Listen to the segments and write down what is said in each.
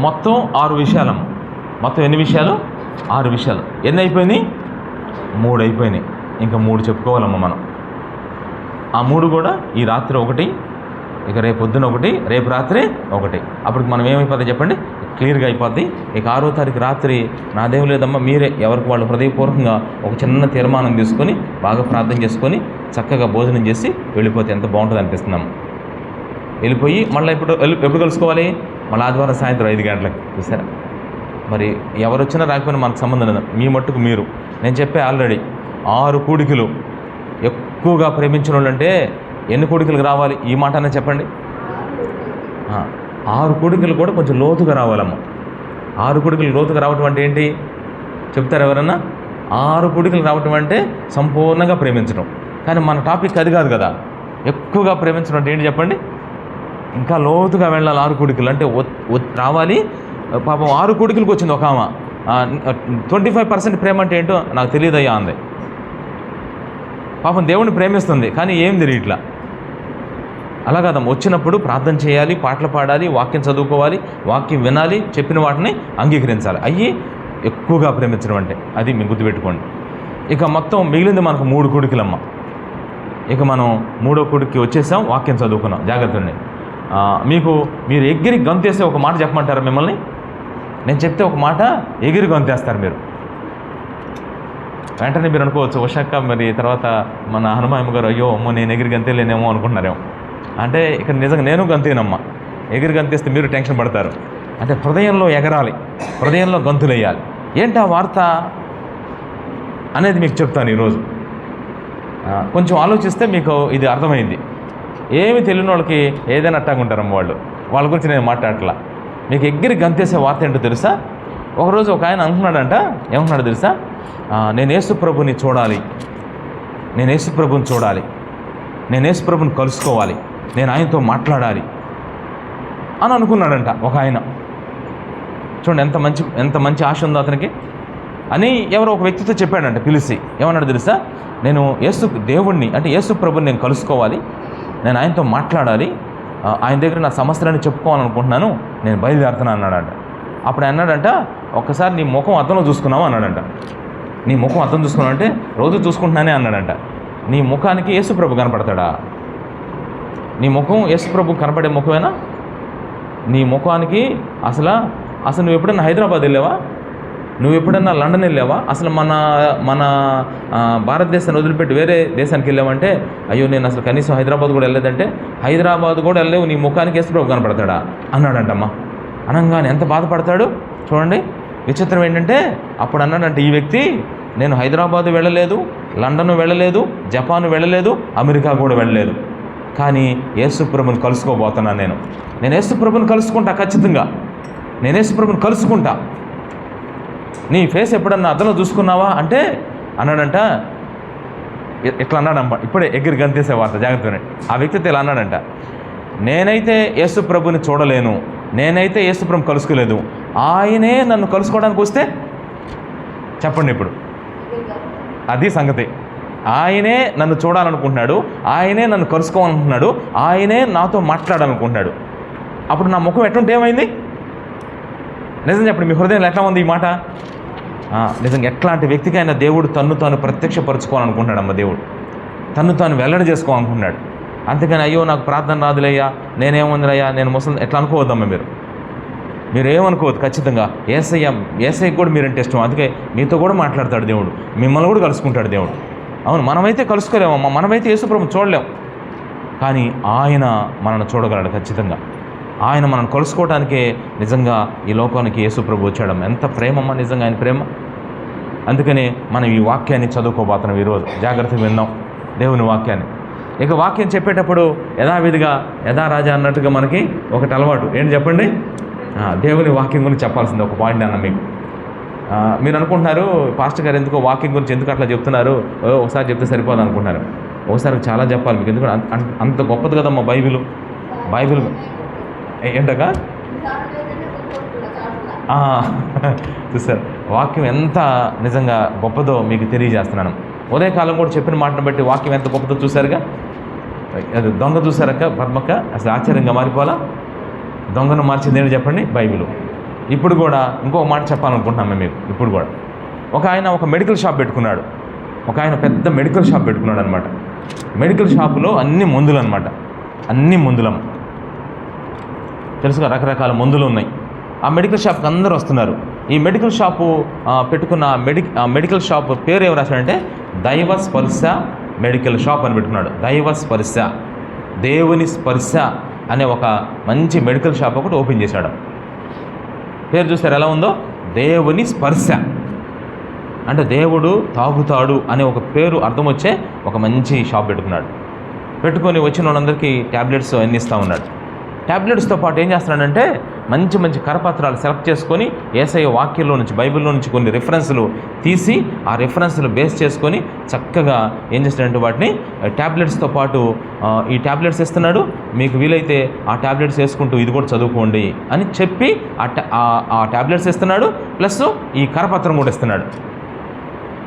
మొత్తం 6 విషయాలమ్మ. మొత్తం ఎన్ని విషయాలు? 6 విషయాలు. ఎన్ని అయిపోయినాయి? 3 అయిపోయినాయి. ఇంకా 3 చెప్పుకోవాలమ్మ మనం. ఆ 3 కూడా ఈ రాత్రి ఒకటి, ఇక రేపు పొద్దున ఒకటి, రేపు రాత్రి ఒకటి. అప్పటికి మనం ఏమైపోతుంది చెప్పండి? క్లియర్గా అయిపోద్ది. ఇక 6వ తారీఖు రాత్రి నాదేం లేదమ్మా, మీరే ఎవరికి వాళ్ళు హృదయపూర్వకంగా ఒక చిన్న తీర్మానం తీసుకొని బాగా ప్రార్థన చేసుకొని చక్కగా భోజనం చేసి వెళ్ళిపోతే ఎంత బాగుంటుంది అనిపిస్తున్నాము. వెళ్ళిపోయి మళ్ళీ ఎప్పుడు కలుసుకోవాలి? మళ్ళీ ఆదివారం సాయంత్రం 5 గంటలకు. చూసారా? మరి ఎవరు వచ్చినా రాకపోయినా మనకు సంబంధం లేదు. మీ మట్టుకు మీరు. నేను చెప్పే ఆల్రెడీ 6 కూడికలు. ఎక్కువగా ప్రేమించిన వాళ్ళు అంటే ఎన్ని కూడికలకు రావాలి? ఈ మాట అనే చెప్పండి. 6 కూడికలు కూడా కొంచెం లోతుగా రావాలమ్మ. 6 కూడికలు లోతుగా రావటం అంటే ఏంటి చెప్తారు ఎవరన్నా? 6 కూడికలు రావటం అంటే సంపూర్ణంగా ప్రేమించడం. కానీ మన టాపిక్ అది కాదు కదా. ఎక్కువగా ప్రేమించడం అంటే ఏంటి చెప్పండి? ఇంకా లోతుగా వెళ్ళాలి. 6 కూడికలు అంటే రావాలి. పాపం 6 కూడికలకు వచ్చింది ఒక ఆమె. 25% ప్రేమ అంటే ఏంటో నాకు తెలియదయ్యా అంది. పాపం దేవుణ్ణి ప్రేమిస్తుంది కానీ ఏం తెలియట్లా. అలా కాదమ్మ. వచ్చినప్పుడు ప్రార్థన చేయాలి, పాటలు పాడాలి, వాక్యం చదువుకోవాలి, వాక్యం వినాలి, చెప్పిన వాటిని అంగీకరించాలి. అయ్యి ఎక్కువగా ప్రేమించడం అంటే. అది మీరు గుర్తుపెట్టుకోండి. ఇక మొత్తం మిగిలింది మనకు 3 కూడికలమ్మ. ఇక మనం 3వ కూడికి వచ్చేసాం, వాక్యం చదువుకున్నాం. జాగ్రత్తని మీరు ఎగిరి గంతేస్తే ఒక మాట చెప్పమంటారా మిమ్మల్ని? నేను చెప్తే ఒక మాట ఎగిరి గంతేస్తారు మీరు. వెంటనే మీరు అనుకోవచ్చు, ఉషక్క మరి తర్వాత మన హనుమాయమ్మ గారు అయ్యో అమ్మో నేను ఎగిరి గంతేలేనేమో అనుకుంటున్నారేమో. అంటే ఇక్కడ నిజంగా నేను గంతేనమ్మా. ఎగిరి గంతేస్తే మీరు టెన్షన్ పడతారు. అంటే హృదయంలో ఎగరాలి, హృదయంలో గంతులు వేయాలి. ఏంటి ఆ వార్త అనేది మీకు చెప్తాను ఈరోజు. కొంచెం ఆలోచిస్తే మీకు ఇది అర్థమైంది. ఏమి తెలియని వాళ్ళకి ఏదైనా అట్టాగుంటారమ్మ వాళ్ళు. వాళ్ళ గురించి నేను మాట్లాడట్లా. మీకు ఎగిరి గంతేసే వార్త ఏంటో తెలుసా? ఒకరోజు ఒక ఆయన అంటున్నాడంట, ఏమంటున్నాడు తెలుసా? నేను యేసు ప్రభుని చూడాలి, నేను యేసు ప్రభుని చూడాలి, నేను యేసు ప్రభుని కలుసుకోవాలి, నేను ఆయనతో మాట్లాడాలి అని అనుకున్నాడంట ఒక ఆయన. చూడండి ఎంత మంచి ఆశ ఉందో అతనికి అని ఎవరో ఒక వ్యక్తితో చెప్పాడంట పిలిచి. ఏమన్నాడు తెలుసా? నేను దేవుణ్ణి అంటే యేసు ప్రభుని నేను కలుసుకోవాలి, నేను ఆయనతో మాట్లాడాలి, ఆయన దగ్గర నా సమస్యలని చెప్పుకోవాలనుకుంటున్నాను, నేను బయలుదేరుతున్నాను అన్నాడంట. అప్పుడు అన్నాడంట, ఒక్కసారి నీ ముఖం అద్దంలో చూసుకున్నావు అన్నాడంట. నీ ముఖం అద్దం చూసుకున్నావు అంటే రోజు చూసుకుంటున్నానే అన్నాడంట. నీ ముఖానికి యేసు ప్రభు కనపడతాడా? నీ ముఖం యేసు ప్రభు కనపడే ముఖమేనా? నీ ముఖానికి అసలు నువ్వు ఎప్పుడన్నా హైదరాబాద్ వెళ్ళావా? నువ్వు ఎప్పుడన్నా లండన్ వెళ్ళావా? అసలు మన భారతదేశాన్ని వదిలిపెట్టి వేరే దేశానికి వెళ్ళావంటే అయ్యో నేను అసలు కనీసం హైదరాబాద్ కూడా వెళ్ళలేదంటే హైదరాబాద్ కూడా వెళ్ళలేవు, నీ ముఖానికి యేసు ప్రభు కనపడతాడా అన్నాడంటమ్మా. అనగానే ఎంత బాధపడతాడు చూడండి. విచిత్రం ఏంటంటే అప్పుడు అన్నాడంటే ఈ వ్యక్తి, నేను హైదరాబాదు వెళ్ళలేదు, లండన్ వెళ్ళలేదు, జపాన్ వెళ్ళలేదు, అమెరికా కూడా వెళ్ళలేదు, కానీ యేసు ప్రభుని కలుసుకోబోతున్నాను. నేను యేసు ప్రభుని కలుసుకుంటా, ఖచ్చితంగా నేను యేసు ప్రభుని కలుసుకుంటా. నీ ఫేస్ ఎప్పుడన్నా అద్దంలో చూసుకున్నావా అంటే అన్నాడంట. ఇట్లా అన్నాడమ్మ. ఇప్పుడే ఎగిరి గంతేసే వార్త, జాగ్రత్తనే. ఆ వ్యక్తితో ఇలా అన్నాడంట, నేనైతే యేసు ప్రభుని చూడలేను, నేనైతే యేసు ప్రభుని కలుసుకోలేదు, ఆయనే నన్ను కలుసుకోవడానికి వస్తే చెప్పండి. ఇప్పుడు అది సంగతి. ఆయనే నన్ను చూడాలనుకుంటున్నాడు, ఆయనే నన్ను కలుసుకోవాలనుకుంటున్నాడు, ఆయనే నాతో మాట్లాడాలనుకుంటున్నాడు. అప్పుడు నా ముఖం ఎట్లుంటే ఏమైంది? నిజం చెప్పండి, మీ హృదయంలో ఎట్లా ఉంది ఈ మాట? నిజంగా ఎట్లాంటి వ్యక్తికైనా దేవుడు తన్ను తాను ప్రత్యక్షపరచుకోవాలనుకుంటున్నాడమ్మ. దేవుడు తన్ను తాను వెల్లడి చేసుకోవాలనుకుంటున్నాడు. అంతేకాని అయ్యో నాకు ప్రార్థన రాదులయ్యా, నేనేముందిరయ్యా, నేను ముసలి ఎట్లా అనుకోవద్దమ్మా. మీరు ఏమనుకోవద్దు. ఖచ్చితంగా ఏసయ్యకి కూడా మీరంటే ఇష్టం, అందుకే మీతో కూడా మాట్లాడతాడు దేవుడు, మిమ్మల్ని కూడా కలుసుకుంటాడు దేవుడు. అవును, మనమైతే కలుసుకోలేమమ్మా, మనమైతే యేసు ప్రభుని చూడలేం, కానీ ఆయన మనల్ని చూడగలడు ఖచ్చితంగా. ఆయన మనం కలుసుకోవడానికే నిజంగా ఈ లోకానికి యేసు ప్రభు వచ్చాడమ్మ. ఎంత ప్రేమమ్మ నిజంగా ఆయన ప్రేమ. అందుకని మనం ఈ వాక్యాన్ని చదువుకోబోతున్నాం ఈరోజు. జాగ్రత్తగా విందాం దేవుని వాక్యాన్ని. ఇక వాక్యం చెప్పేటప్పుడు యథావిధిగా యథారాజా అన్నట్టుగా మనకి ఒకటి అలవాటు ఏంటి చెప్పండి? దేవుని వాక్యం గురించి చెప్పాల్సింది ఒక పాయింట్ అన్న మీకు. మీరు అనుకుంటున్నారు పాస్టర్ గారు ఎందుకో వాక్యం గురించి ఎందుకు అట్లా చెప్తున్నారు, ఒకసారి చెప్తే సరిపోదు అనుకుంటున్నారు. ఒకసారి చాలా చెప్పాలి మీకు, ఎందుకంటే అంత గొప్పది కదమ్మా బైబిల్. ఏంటగా చూసారు వాక్యం ఎంత నిజంగా గొప్పదో మీకు తెలియజేస్తున్నాను. ఉదయకాలం కూడా చెప్పిన మాటను బట్టి వాక్యం ఎంత గొప్పదో చూశారుగా. అది దొంగ చూశారక్క పద్మక్క, అసలు ఆశ్చర్యంగా మారిపోవాలా. దొంగను మార్చింది ఏంటి చెప్పండి? బైబిల్. ఇప్పుడు కూడా ఇంకొక మాట చెప్పాలనుకుంటున్నాం మేము మీకు. ఇప్పుడు కూడా ఒక ఆయన ఒక మెడికల్ షాప్ పెట్టుకున్నాడు. ఒక ఆయన పెద్ద మెడికల్ షాప్ పెట్టుకున్నాడు అనమాట. మెడికల్ షాపులో అన్ని మందులు అనమాట, అన్ని మందులం తెలుసుగా, రకరకాల మందులు ఉన్నాయి. ఆ మెడికల్ షాప్కి అందరూ వస్తున్నారు. ఈ మెడికల్ షాపు పెట్టుకున్న మెడికల్ షాప్ పేరు ఏమి రాశాడంటే దైవ స్పర్శ మెడికల్ షాప్ అని పెట్టుకున్నాడు. దైవ స్పర్శ, దేవుని స్పర్శ అనే ఒక మంచి మెడికల్ షాప్ ఒకటి ఓపెన్ చేశాడు. పేరు చూస్తారు ఎలా ఉందో, దేవుని స్పర్శ అంటే దేవుడు తాగుతాడు అనే ఒక పేరు అర్థం వచ్చే ఒక మంచి షాప్ పెట్టుకున్నాడు. పెట్టుకొని వచ్చిన వాళ్ళందరికీ ట్యాబ్లెట్స్ అన్నీ ఇస్తూ ఉన్నాడు. ట్యాబ్లెట్స్తో పాటు ఏం చేస్తున్నాడంటే మంచి మంచి కరపత్రాలు సెలెక్ట్ చేసుకొని యేసయ్య వాక్యంలో నుంచి, బైబిల్లో నుంచి కొన్ని రిఫరెన్స్లు తీసి ఆ రిఫరెన్స్లు బేస్ చేసుకొని చక్కగా ఏం చేస్తున్నాడంటే వాటిని ట్యాబ్లెట్స్తో పాటు ఈ ట్యాబ్లెట్స్ ఇస్తున్నాడు. మీకు వీలైతే ఆ ట్యాబ్లెట్స్ వేసుకుంటూ ఇది కూడా చదువుకోండి అని చెప్పి ఆ ట్యాబ్లెట్స్ ఇస్తున్నాడు. ప్లస్ ఈ కరపత్రం కూడా ఇస్తున్నాడు.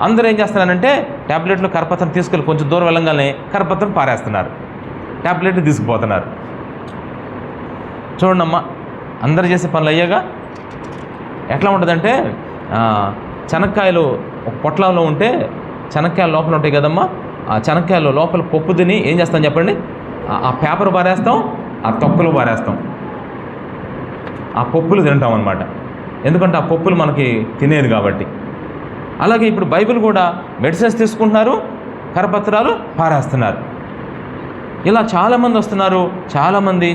అందరూ ఏం చేస్తున్నారంటే ట్యాబ్లెట్లు కరపత్రం తీసుకెళ్ళి కొంచెం దూరం వెళ్ళంగానే కరపత్రం పారేస్తున్నారు, ట్యాబ్లెట్లు తీసుకుపోతున్నారు. చూడండమ్మా, అందరు చేసే పనులు అయ్యాగా ఎట్లా ఉంటుందంటే శనక్కాయలు ఒక పొట్లంలో ఉంటే శనక్కాయలు లోపల ఉంటాయి కదమ్మా, ఆ శనక్కాయలు లోపల పప్పు తిని ఏం చేస్తాం చెప్పండి, ఆ పేపర్ పారేస్తాం, ఆ తొక్కలు పారేస్తాం, ఆ పప్పులు తింటాం అన్నమాట. ఎందుకంటే ఆ పప్పులు మనకి తినేది కాబట్టి. అలాగే ఇప్పుడు బైబిల్ కూడా మెడిసిన్స్ తీసుకుంటున్నారు, కరపత్రాలు పారేస్తున్నారు. ఇలా చాలామంది వస్తున్నారు, చాలామంది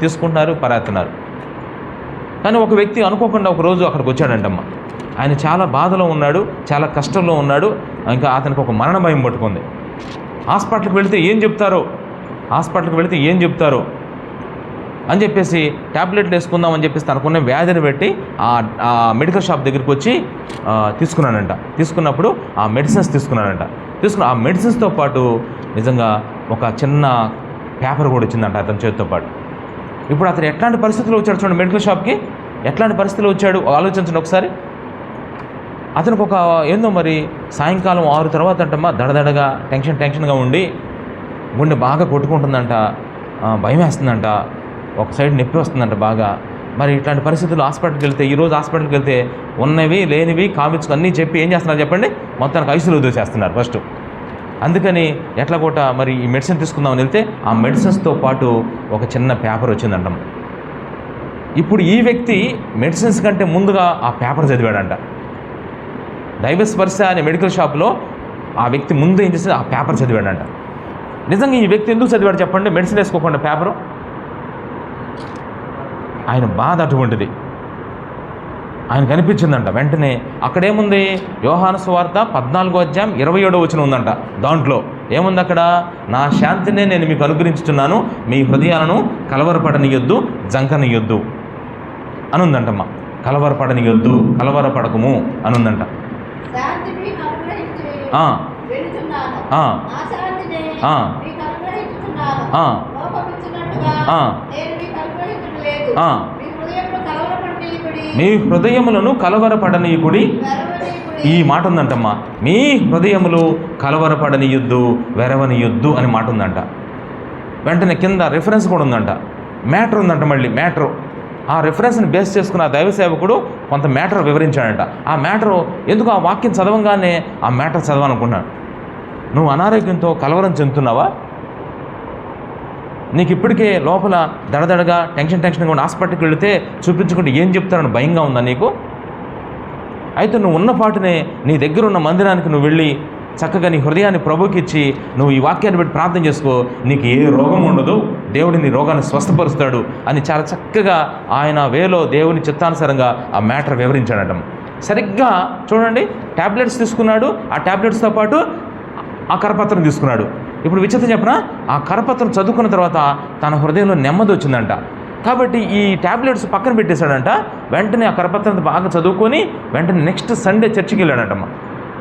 తీసుకుంటున్నారు, పారేస్తున్నారు. కానీ ఒక వ్యక్తి అనుకోకుండా ఒకరోజు అక్కడికి వచ్చాడంటమ్మ. ఆయన చాలా బాధలో ఉన్నాడు, చాలా కష్టంలో ఉన్నాడు. ఇంకా అతనికి ఒక మరణ భయం పట్టుకుంది. హాస్పిటల్కి వెళితే ఏం చెప్తారో అని చెప్పేసి ట్యాబ్లెట్లు వేసుకుందాం అని చెప్పేసి తనకున్న వ్యాధిని పెట్టి ఆ మెడికల్ షాప్ దగ్గరికి వచ్చి తీసుకున్నానంట. తీసుకున్నప్పుడు ఆ మెడిసిన్స్ తీసుకున్నానంట. ఆ మెడిసిన్స్తో పాటు నిజంగా ఒక చిన్న పేపర్ కూడా వచ్చిందంట అతని చేతితో పాటు. ఇప్పుడు అతను ఎట్లాంటి పరిస్థితుల్లో వచ్చాడు చూడండి, మెడికల్ షాప్కి ఎట్లాంటి పరిస్థితుల్లో వచ్చాడు ఆలోచించండి ఒకసారి. అతనికి ఒక ఏందో మరి సాయంకాలం 6 తర్వాత అంటమ్మా దడదడగా టెన్షన్గా ఉండి గుండె బాగా కొట్టుకుంటుందంట, భయం వేస్తుందంట, ఒక సైడ్ నొప్పి వస్తుందంట బాగా. మరి ఇట్లాంటి పరిస్థితుల్లో హాస్పిటల్కి వెళ్తే, ఈరోజు హాస్పిటల్కి వెళ్తే ఉన్నవి లేనివి కామించుకు అన్నీ చెప్పి ఏం చేస్తున్నారు చెప్పండి, మొత్తానికి ఐసీలో దోసేస్తున్నారు ఫస్ట్. అందుకని ఎట్లా కూడా మరి ఈ మెడిసిన్ తీసుకుందామని వెళ్తే ఆ మెడిసిన్స్తో పాటు ఒక చిన్న పేపర్ వచ్చిందంటాం. ఇప్పుడు ఈ వ్యక్తి మెడిసిన్స్ కంటే ముందుగా ఆ పేపర్ చదివాడంట. దైవస్పర్శ అనే మెడికల్ షాప్లో ఆ వ్యక్తి ముందు ఏం చేస్తే ఆ పేపర్ చదివాడంట. నిజంగా ఈ వ్యక్తి ఎందుకు చదివాడు చెప్పండి, మెడిసిన్ వేసుకోకుండా పేపరు? ఆయన బాధ అటువంటిది ఆయనకు అనిపించిందంట. వెంటనే అక్కడేముంది, యోహాను సువార్త 14:27 ఉందంట. దాంట్లో ఏముంది అక్కడ, నా శాంతినే నేను మీకు అనుగ్రహించుతున్నాను, మీ హృదయాలను కలవరపడనియొద్దు, జంకనియొద్దు అని ఉందంటమ్మా. కలవరపడనియొద్దు, కలవరపడకము అని ఉందంట. మీ హృదయములను కలవరపడనీయుడి, ఈ మాట ఉందంటమ్మా. మీ హృదయములు కలవరపడనీయొద్దు, వెరవనియొద్దు అని మాట ఉందంట. వెంటనే కింద రిఫరెన్స్ కూడా ఉందంట, మ్యాటర్ ఉందంట. మళ్ళీ మ్యాటరు, ఆ రిఫరెన్స్ని బేస్ చేసుకున్న దైవ సేవకుడు కొంత మ్యాటర్ వివరించాడంట. ఆ మ్యాటరు ఎందుకు ఆ వాక్యం చదవంగానే ఆ మ్యాటర్ చదవాలనుకున్నాడు. నువ్వు అనారోగ్యంతో కలవరం చెందుతున్నావా? నీకు ఇప్పటికే లోపల దడదడగా టెన్షన్గా ఉన్న హాస్పిటల్కి వెళితే చూపించుకుంటే ఏం చెప్తారని భయంగా ఉందా నీకు? అయితే నువ్వు ఉన్నపాటునే నీ దగ్గర ఉన్న మందిరానికి నువ్వు వెళ్ళి చక్కగా నీ హృదయాన్ని ప్రభువుకి ఇచ్చి నువ్వు ఈ వాక్యాన్ని బట్టి ప్రార్థన చేసుకో, నీకు ఏ రోగం ఉండదు, దేవుడు నీ రోగాన్ని స్వస్థపరుస్తాడు అని చాలా చక్కగా ఆయన వేలో దేవుని చిత్తానుసారంగా ఆ మ్యాటర్ వివరించాడటం. సరిగ్గా చూడండి, ట్యాబ్లెట్స్ తీసుకున్నాడు, ఆ ట్యాబ్లెట్స్తో పాటు ఆ కరపత్రం తీసుకున్నాడు. ఇప్పుడు విచిత్రం చెప్పనా, ఆ కరపత్రం చదువుకున్న తర్వాత తన హృదయంలో నెమ్మది వచ్చిందంట. కాబట్టి ఈ ట్యాబ్లెట్స్ పక్కన పెట్టేశాడంట. వెంటనే ఆ కరపత్రం బాగా చదువుకొని వెంటనే నెక్స్ట్ సండే చర్చికి వెళ్ళాడంటమ్మా.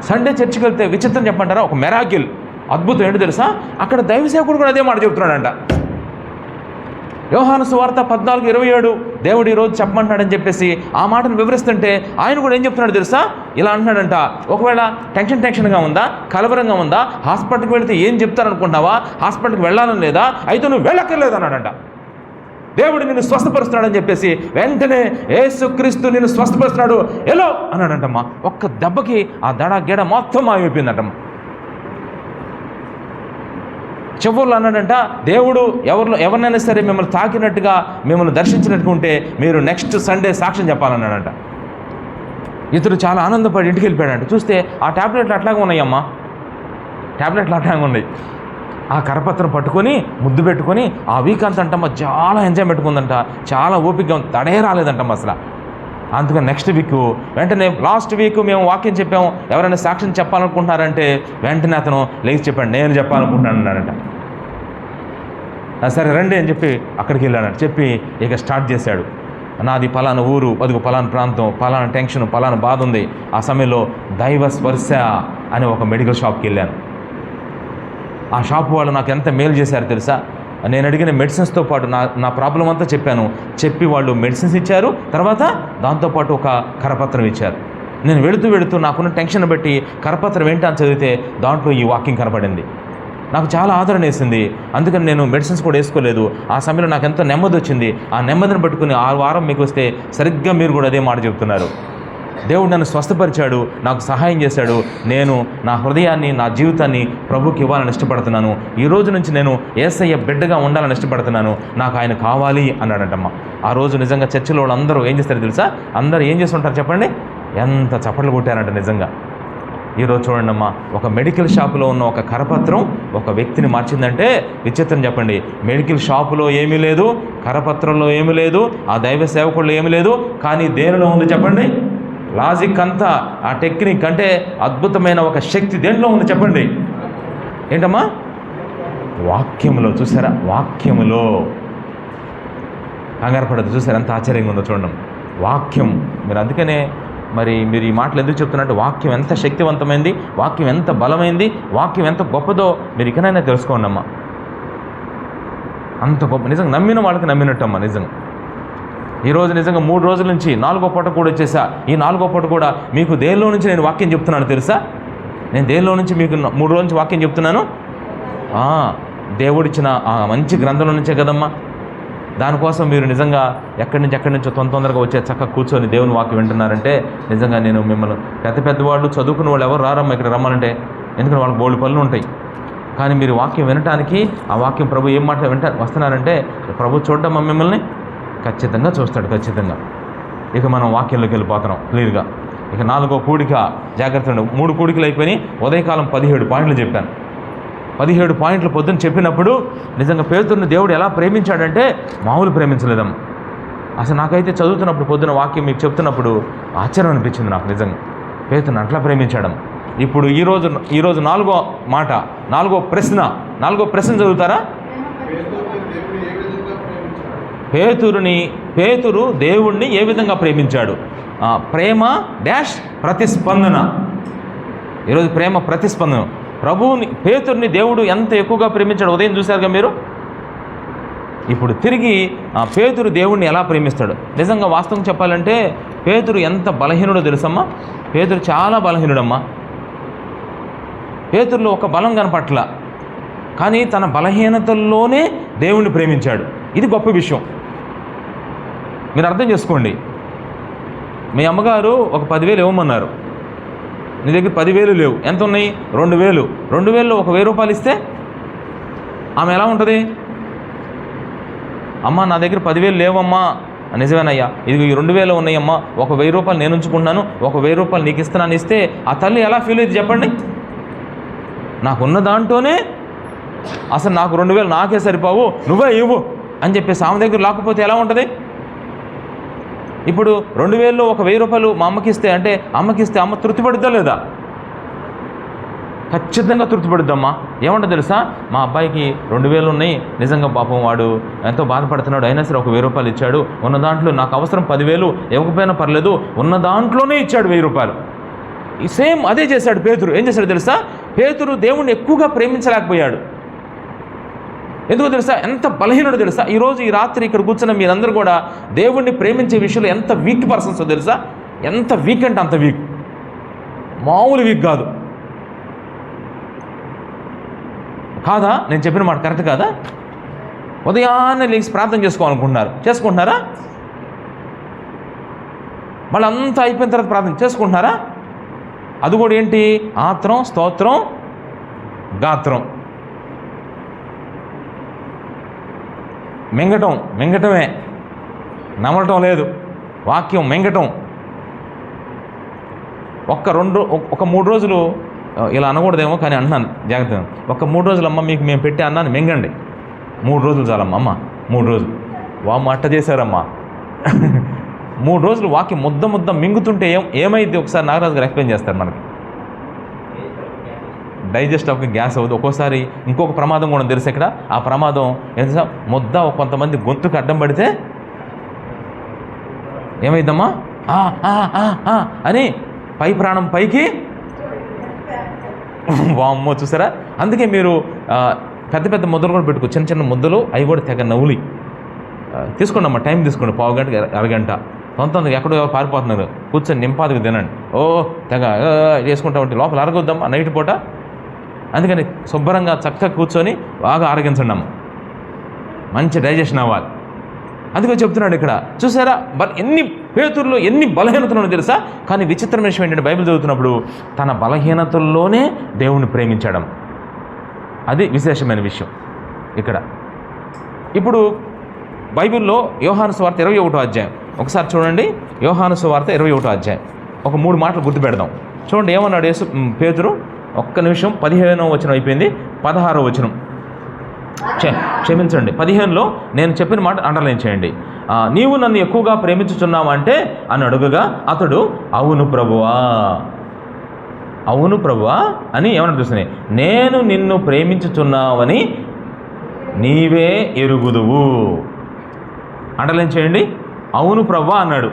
సండే చర్చికి వెళ్తే విచిత్రం చెప్పంటారా, ఒక మెరాకిల్, అద్భుతం ఏంటి తెలుసా, అక్కడ దైవసేవకుడు కూడా అదే మాట చెప్తున్నాడంట. యోహాను సువార్త 14:27 దేవుడు ఈరోజు చెప్పమంటున్నాడని చెప్పేసి ఆ మాటను వివరిస్తుంటే ఆయన కూడా ఏం చెప్తున్నాడు తెలుసా, ఇలా అంటున్నాడంట, ఒకవేళ టెన్షన్గా ఉందా, కలవరంగా ఉందా, హాస్పిటల్కి వెళితే ఏం చెప్తారనుకుంటున్నావా, హాస్పిటల్కి వెళ్ళాలని లేదా, అయితే నువ్వు వెళ్ళక్కర్లేదు అన్నాడంట. దేవుడు నిన్ను స్వస్థపరుస్తున్నాడని చెప్పేసి వెంటనే యేసుక్రీస్తు నిన్ను స్వస్థపరుస్తున్నాడు ఎలో అన్నాడంటమ్మా. ఒక్క దెబ్బకి ఆ దడ గెడ మొత్తం మాయమైపోయిందంటమ్మా. చివరిలో అన్నాడంట, దేవుడు ఎవరినైనా సరే మిమ్మల్ని తాకినట్టుగా మిమ్మల్ని దర్శించినట్టుగా ఉంటే మీరు నెక్స్ట్ సండే సాక్ష్యం చెప్పాలన్నాడంట. ఇతడు చాలా ఆనందపడి ఇంటికి వెళ్ళిపోయాడంట. చూస్తే ఆ ట్యాబ్లెట్లు అట్లాగే ఉన్నాయమ్మా, ట్యాబ్లెట్లు అట్లాగే ఉన్నాయి. ఆ కరపత్రం పట్టుకొని ముద్దు పెట్టుకొని ఆ వీక్ అంతటమ్మా చాలా ఎంజాయ్ పెట్టుకుందంట, చాలా ఓపికగా తడే రాలేదంటమ్మా అసలు. అందుకని నెక్స్ట్ వీక్ వెంటనే లాస్ట్ వీక్ మేము వాక్యం చెప్పాము, ఎవరైనా సాక్ష్యం చెప్పాలనుకుంటున్నారంటే వెంటనే అతను లేచి చెప్పాడు, నేను చెప్పాలనుకుంటున్నాను అన్నాడంట. సరే రండి అని చెప్పి అక్కడికి వెళ్ళాడంట. చెప్పి ఇక స్టార్ట్ చేశాడు, నాది పలానా ఊరు, అదిగో పలానా ప్రాంతం, పలానా టెన్షన్, పలానా బాధ ఉంది. ఆ సమయంలో దైవ స్పర్శ అనే ఒక మెడికల్ షాప్కి వెళ్ళాను. ఆ షాప్ వాళ్ళు నాకు ఎంత మేలు చేశారు తెలుసా. నేను అడిగిన మెడిసిన్స్తో పాటు నా ప్రాబ్లం అంతా చెప్పి వాళ్ళు మెడిసిన్స్ ఇచ్చారు. తర్వాత దాంతోపాటు ఒక కరపత్రం ఇచ్చారు. నేను వెళుతూ నాకున్న టెన్షన్ బట్టి కరపత్రం ఏంటి అని చదివితే దాంట్లో ఈ వాకింగ్ కనపడింది. నాకు చాలా ఆదరణ వేసింది. అందుకని నేను మెడిసిన్స్ కూడా వేసుకోలేదు. ఆ సమయంలో నాకు ఎంతో నెమ్మది వచ్చింది. ఆ నెమ్మదిని పట్టుకుని 6 వారం మీకు వస్తే సరిగ్గా మీరు కూడా అదే మాట చెప్తున్నారు. దేవుడు నన్ను స్వస్థపరిచాడు, నాకు సహాయం చేశాడు. నేను నా హృదయాన్ని, నా జీవితాన్ని ప్రభుకి ఇవ్వాలని ఇష్టపడుతున్నాను. ఈ రోజు నుంచి నేను యేసయ్య బిడ్డగా ఉండాలని ఇష్టపడుతున్నాను, నాకు ఆయన కావాలి అన్నాడంటమ్మా. ఆ రోజు నిజంగా చర్చిలో వాళ్ళు అందరూ ఏం చేస్తారు తెలుసా, అందరూ ఏం చేస్తుంటారు చెప్పండి, ఎంత చప్పట్లు కొట్టారంట నిజంగా. ఈరోజు చూడండి అమ్మా, ఒక మెడికల్ షాపులో ఉన్న ఒక కరపత్రం ఒక వ్యక్తిని మార్చిందంటే విచిత్రం చెప్పండి. మెడికల్ షాపులో ఏమీ లేదు, కరపత్రంలో ఏమీ లేదు, ఆ దైవ సేవకుల్లో ఏమీ లేదు, కానీ దేనిలో ఉంది చెప్పండి? లాజిక్ అంతా, ఆ టెక్నిక్ అంటే అద్భుతమైన ఒక శక్తి దేంట్లో ఉంది చెప్పండి? ఏంటమ్మా? వాక్యములో. చూసారా? వాక్యములో. కంగారు పడదు. చూసారా ఎంత ఆశ్చర్యంగా ఉందో చూడండి. వాక్యం. మీరు అందుకనే మీరు ఈ మాటలు ఎందుకు చెప్తున్నట్టు, వాక్యం ఎంత శక్తివంతమైంది, వాక్యం ఎంత బలమైంది, వాక్యం ఎంత గొప్పదో మీరు ఇకనైనా తెలుసుకోండి అమ్మా. అంత గొప్ప, నిజంగా నమ్మిన వాళ్ళకి నమ్మినట్టమ్మా. నిజంగా ఈరోజు నిజంగా 3 రోజుల నుంచి 4వ పూట కూడా వచ్చేసా. ఈ 4వ పూట కూడా మీకు దేనిలో నుంచి నేను వాక్యం చెప్తున్నాను తెలుసా? నేను దేనిలో నుంచి మీకు 3 రోజుల నుంచి వాక్యం చెప్తున్నాను? దేవుడిచ్చిన ఆ మంచి గ్రంథంలో నుంచే కదమ్మా. దానికోసం మీరు నిజంగా ఎక్కడి నుంచో తొందరగా వచ్చే చక్కగా కూర్చొని దేవుని వాక్యం వింటున్నారంటే నిజంగా నేను మిమ్మల్ని పెద్దవాళ్ళు చదువుకున్న వాళ్ళు ఎవరు రారమ్మా ఇక్కడ రమ్మాలంటే, ఎందుకంటే వాళ్ళకి బోల్డ్ పనులు ఉంటాయి. కానీ మీరు వాక్యం వినటానికి, ఆ వాక్యం ప్రభు ఏం మాట వస్తున్నారంటే ప్రభు చూడమ్మా మిమ్మల్ని ఖచ్చితంగా చూస్తాడు, ఖచ్చితంగా. ఇక మనం వాక్యంలోకి వెళ్ళిపోతున్నాం క్లియర్గా. ఇక 4వ కూడిక జాగ్రత్త. 3 కూడికలు అయిపోయి ఉదయకాలం 17 పాయింట్లు చెప్పాను. 17 పాయింట్లు పొద్దున్న చెప్పినప్పుడు నిజంగా పేతురుని దేవుడు ఎలా ప్రేమించాడంటే మామూలు ప్రేమించలేదమ్మా. అసలు నాకైతే చదువుతున్నప్పుడు పొద్దున వాక్యం మీకు చెప్తున్నప్పుడు ఆశ్చర్యం అనిపించింది నాకు. నిజంగా పేతురుని అట్లా ప్రేమించాడమ్మ. ఇప్పుడు ఈరోజు 4వ మాట, 4వ ప్రశ్న చదువుతారా? పేతురు దేవుణ్ణి ఏ విధంగా ప్రేమించాడు? ప్రేమ డాష్ ప్రతిస్పందన. ఈరోజు ప్రేమ ప్రతిస్పందన. పేతురుని దేవుడు ఎంత ఎక్కువగా ప్రేమించాడు ఉదయం చూశారుగా మీరు. ఇప్పుడు తిరిగి పేతురు దేవుణ్ణి ఎలా ప్రేమిస్తాడు? నిజంగా వాస్తవం చెప్పాలంటే పేతురు ఎంత బలహీనుడో తెలుసమ్మా. పేతురు చాలా బలహీనుడమ్మా. పేతురులో ఒక బలం కనపట్ల, కానీ తన బలహీనతల్లోనే దేవుణ్ణి ప్రేమించాడు. ఇది గొప్ప విషయం. మీరు అర్థం చేసుకోండి. మీ అమ్మగారు ఒక 10,000 ఇవ్వమన్నారు, నీ దగ్గర 10,000 లేవు. ఎంత ఉన్నాయి? 2,000. 2,000లో ఒక 1,000 రూపాయలు ఇస్తే ఆమె ఎలా ఉంటుంది? అమ్మ నా దగ్గర 10,000 లేవమ్మా. నిజమేనయ్యా, ఇది 2,000 ఉన్నాయమ్మా, ఒక 1,000 రూపాయలు నేను ఉంచుకుంటున్నాను, ఒక 1,000 రూపాయలు నీకు ఇస్తున్నాను ఇస్తే ఆ తల్లి ఎలా ఫీల్ అయింది చెప్పండి? నాకున్న దాంట్లోనే అసలు నాకు 2,000 నాకే సరిపోవు, నువ్వే ఇవ్వు అని చెప్పేసి ఆమె దగ్గర లేకపోతే ఎలా ఉంటుంది? ఇప్పుడు 2,000లో ఒక 1,000 రూపాయలు మా అమ్మకిస్తే అంటే అమ్మ తృప్తిపడుద్దా లేదా? ఖచ్చితంగా తృప్తిపడుద్దమ్మా. ఏమంటో తెలుసా, మా అబ్బాయికి 2,000 ఉన్నాయి, నిజంగా పాపం వాడు ఎంతో బాధపడుతున్నాడు, అయినా సరే ఒక 1,000 రూపాయలు ఇచ్చాడు. ఉన్న దాంట్లో నాకు అవసరం 10,000, ఇవ్వకపోయినా పర్లేదు, ఉన్న దాంట్లోనే ఇచ్చాడు 1,000 రూపాయలు. ఈ సేమ్ అదే చేశాడు పేతురు. ఏం చేశాడు తెలుసా? పేతురు దేవుణ్ణి ఎక్కువగా ప్రేమించలేకపోయాడు. ఎందుకో తెలుసా? ఎంత బలహీనుడు తెలుసా? ఈరోజు ఈ రాత్రి ఇక్కడ కూర్చున్న మీరందరూ కూడా దేవుణ్ణి ప్రేమించే విషయంలో ఎంత వీక్ పర్సన్స్ తెలుసా? ఎంత వీక్ అంటే అంత వీక్, మామూలు వీక్ కాదు. కాదా? నేను చెప్పిన మాట కరెక్ట్ కాదా? ఉదయాన్నే లేచి ప్రార్థన చేసుకోవాలనుకుంటున్నారు, చేసుకుంటున్నారా? మళ్ళీ అంతా అయిపోయిన తర్వాత ప్రార్థన చేసుకుంటున్నారా? అది కూడా ఏంటి? ఆత్రం, స్తోత్రం, గాత్రం. మింగటమే, నమలటం లేదు. వాక్యం మింగటం. ఒక 3 రోజులు ఇలా అనకూడదేమో కానీ అంటున్నాను, జాగ్రత్త. ఒక 3 రోజులు అమ్మ మీకు మేము పెట్టే అన్నాన్ని మింగండి. 3 రోజులు చాలమ్మ. అమ్మ 3 రోజులు వామ్మ అట్ట చేశారమ్మా. 3 రోజులు వాక్యం ముద్ద మింగుతుంటే ఏమైంది ఒకసారి నాగరాజు గారు ఎక్స్ప్లెయిన్ చేస్తారు మనకి. డైజెస్ట్ అవ్వక గ్యాస్ అవ్వదు. ఒక్కోసారి ఇంకొక ప్రమాదం కూడా తెలుసు ఇక్కడ. ఆ ప్రమాదం ఏంటంటే ముద్ద కొంతమంది గొంతుకు అడ్డం పడితే ఏమైందమ్మా అని పై ప్రాణం పైకి వామ్మో, చూసారా? అందుకే మీరు పెద్ద ముద్దలు కూడా పెట్టుకో, చిన్న ముద్దలు, అవి కూడా తెగ నవ్వులి తీసుకోండి అమ్మా. టైం తీసుకోండి, పావు గంట, అరగంట. తొందరగా ఎక్కడో పారిపోతున్నారు, కూర్చొని నింపాదిగా తినండి. తెగ చేసుకుంటా ఉంటే లోపల అరగొద్దమ్మా నైట్ పూట. అందుకని శుభ్రంగా చక్కగా కూర్చొని బాగా ఆరగించండి అమ్మ, మంచి డైజెషన్ అవ్వాలి. అందుకే చెప్తున్నాడు ఇక్కడ. చూసారా పేతురులో ఎన్ని బలహీనతలు తెలుసా? కానీ విచిత్రమైన విషయం ఏంటంటే బైబిల్ చదువుతున్నప్పుడు తన బలహీనతల్లోనే దేవుణ్ణి ప్రేమించడం, అది విశేషమైన విషయం ఇక్కడ. ఇప్పుడు బైబిల్లో యోహాను సువార్త 21వ అధ్యాయం ఒకసారి చూడండి. యోహాను సువార్త 21వ అధ్యాయం ఒక 3 మాటలు గుర్తుపెడదాం. చూడండి ఏమన్నాడు పేతురు. ఒక్క నిమిషం, 15వ వచనం అయిపోయింది, 16వ వచనం. క్షమించండి, 15లో నేను చెప్పిన మాట అండర్లైన్ చేయండి. నీవు నన్ను ఎక్కువగా ప్రేమించుచున్నావంటే అని అడుగగా అతడు అవును ప్రభువా అని ఏమన్నా చూస్తున్నాయి. నేను నిన్ను ప్రేమించుచున్నావని నీవే ఎరుగుదువు. అండర్లైన్ చేయండి. అవును ప్రభువా అన్నాడు.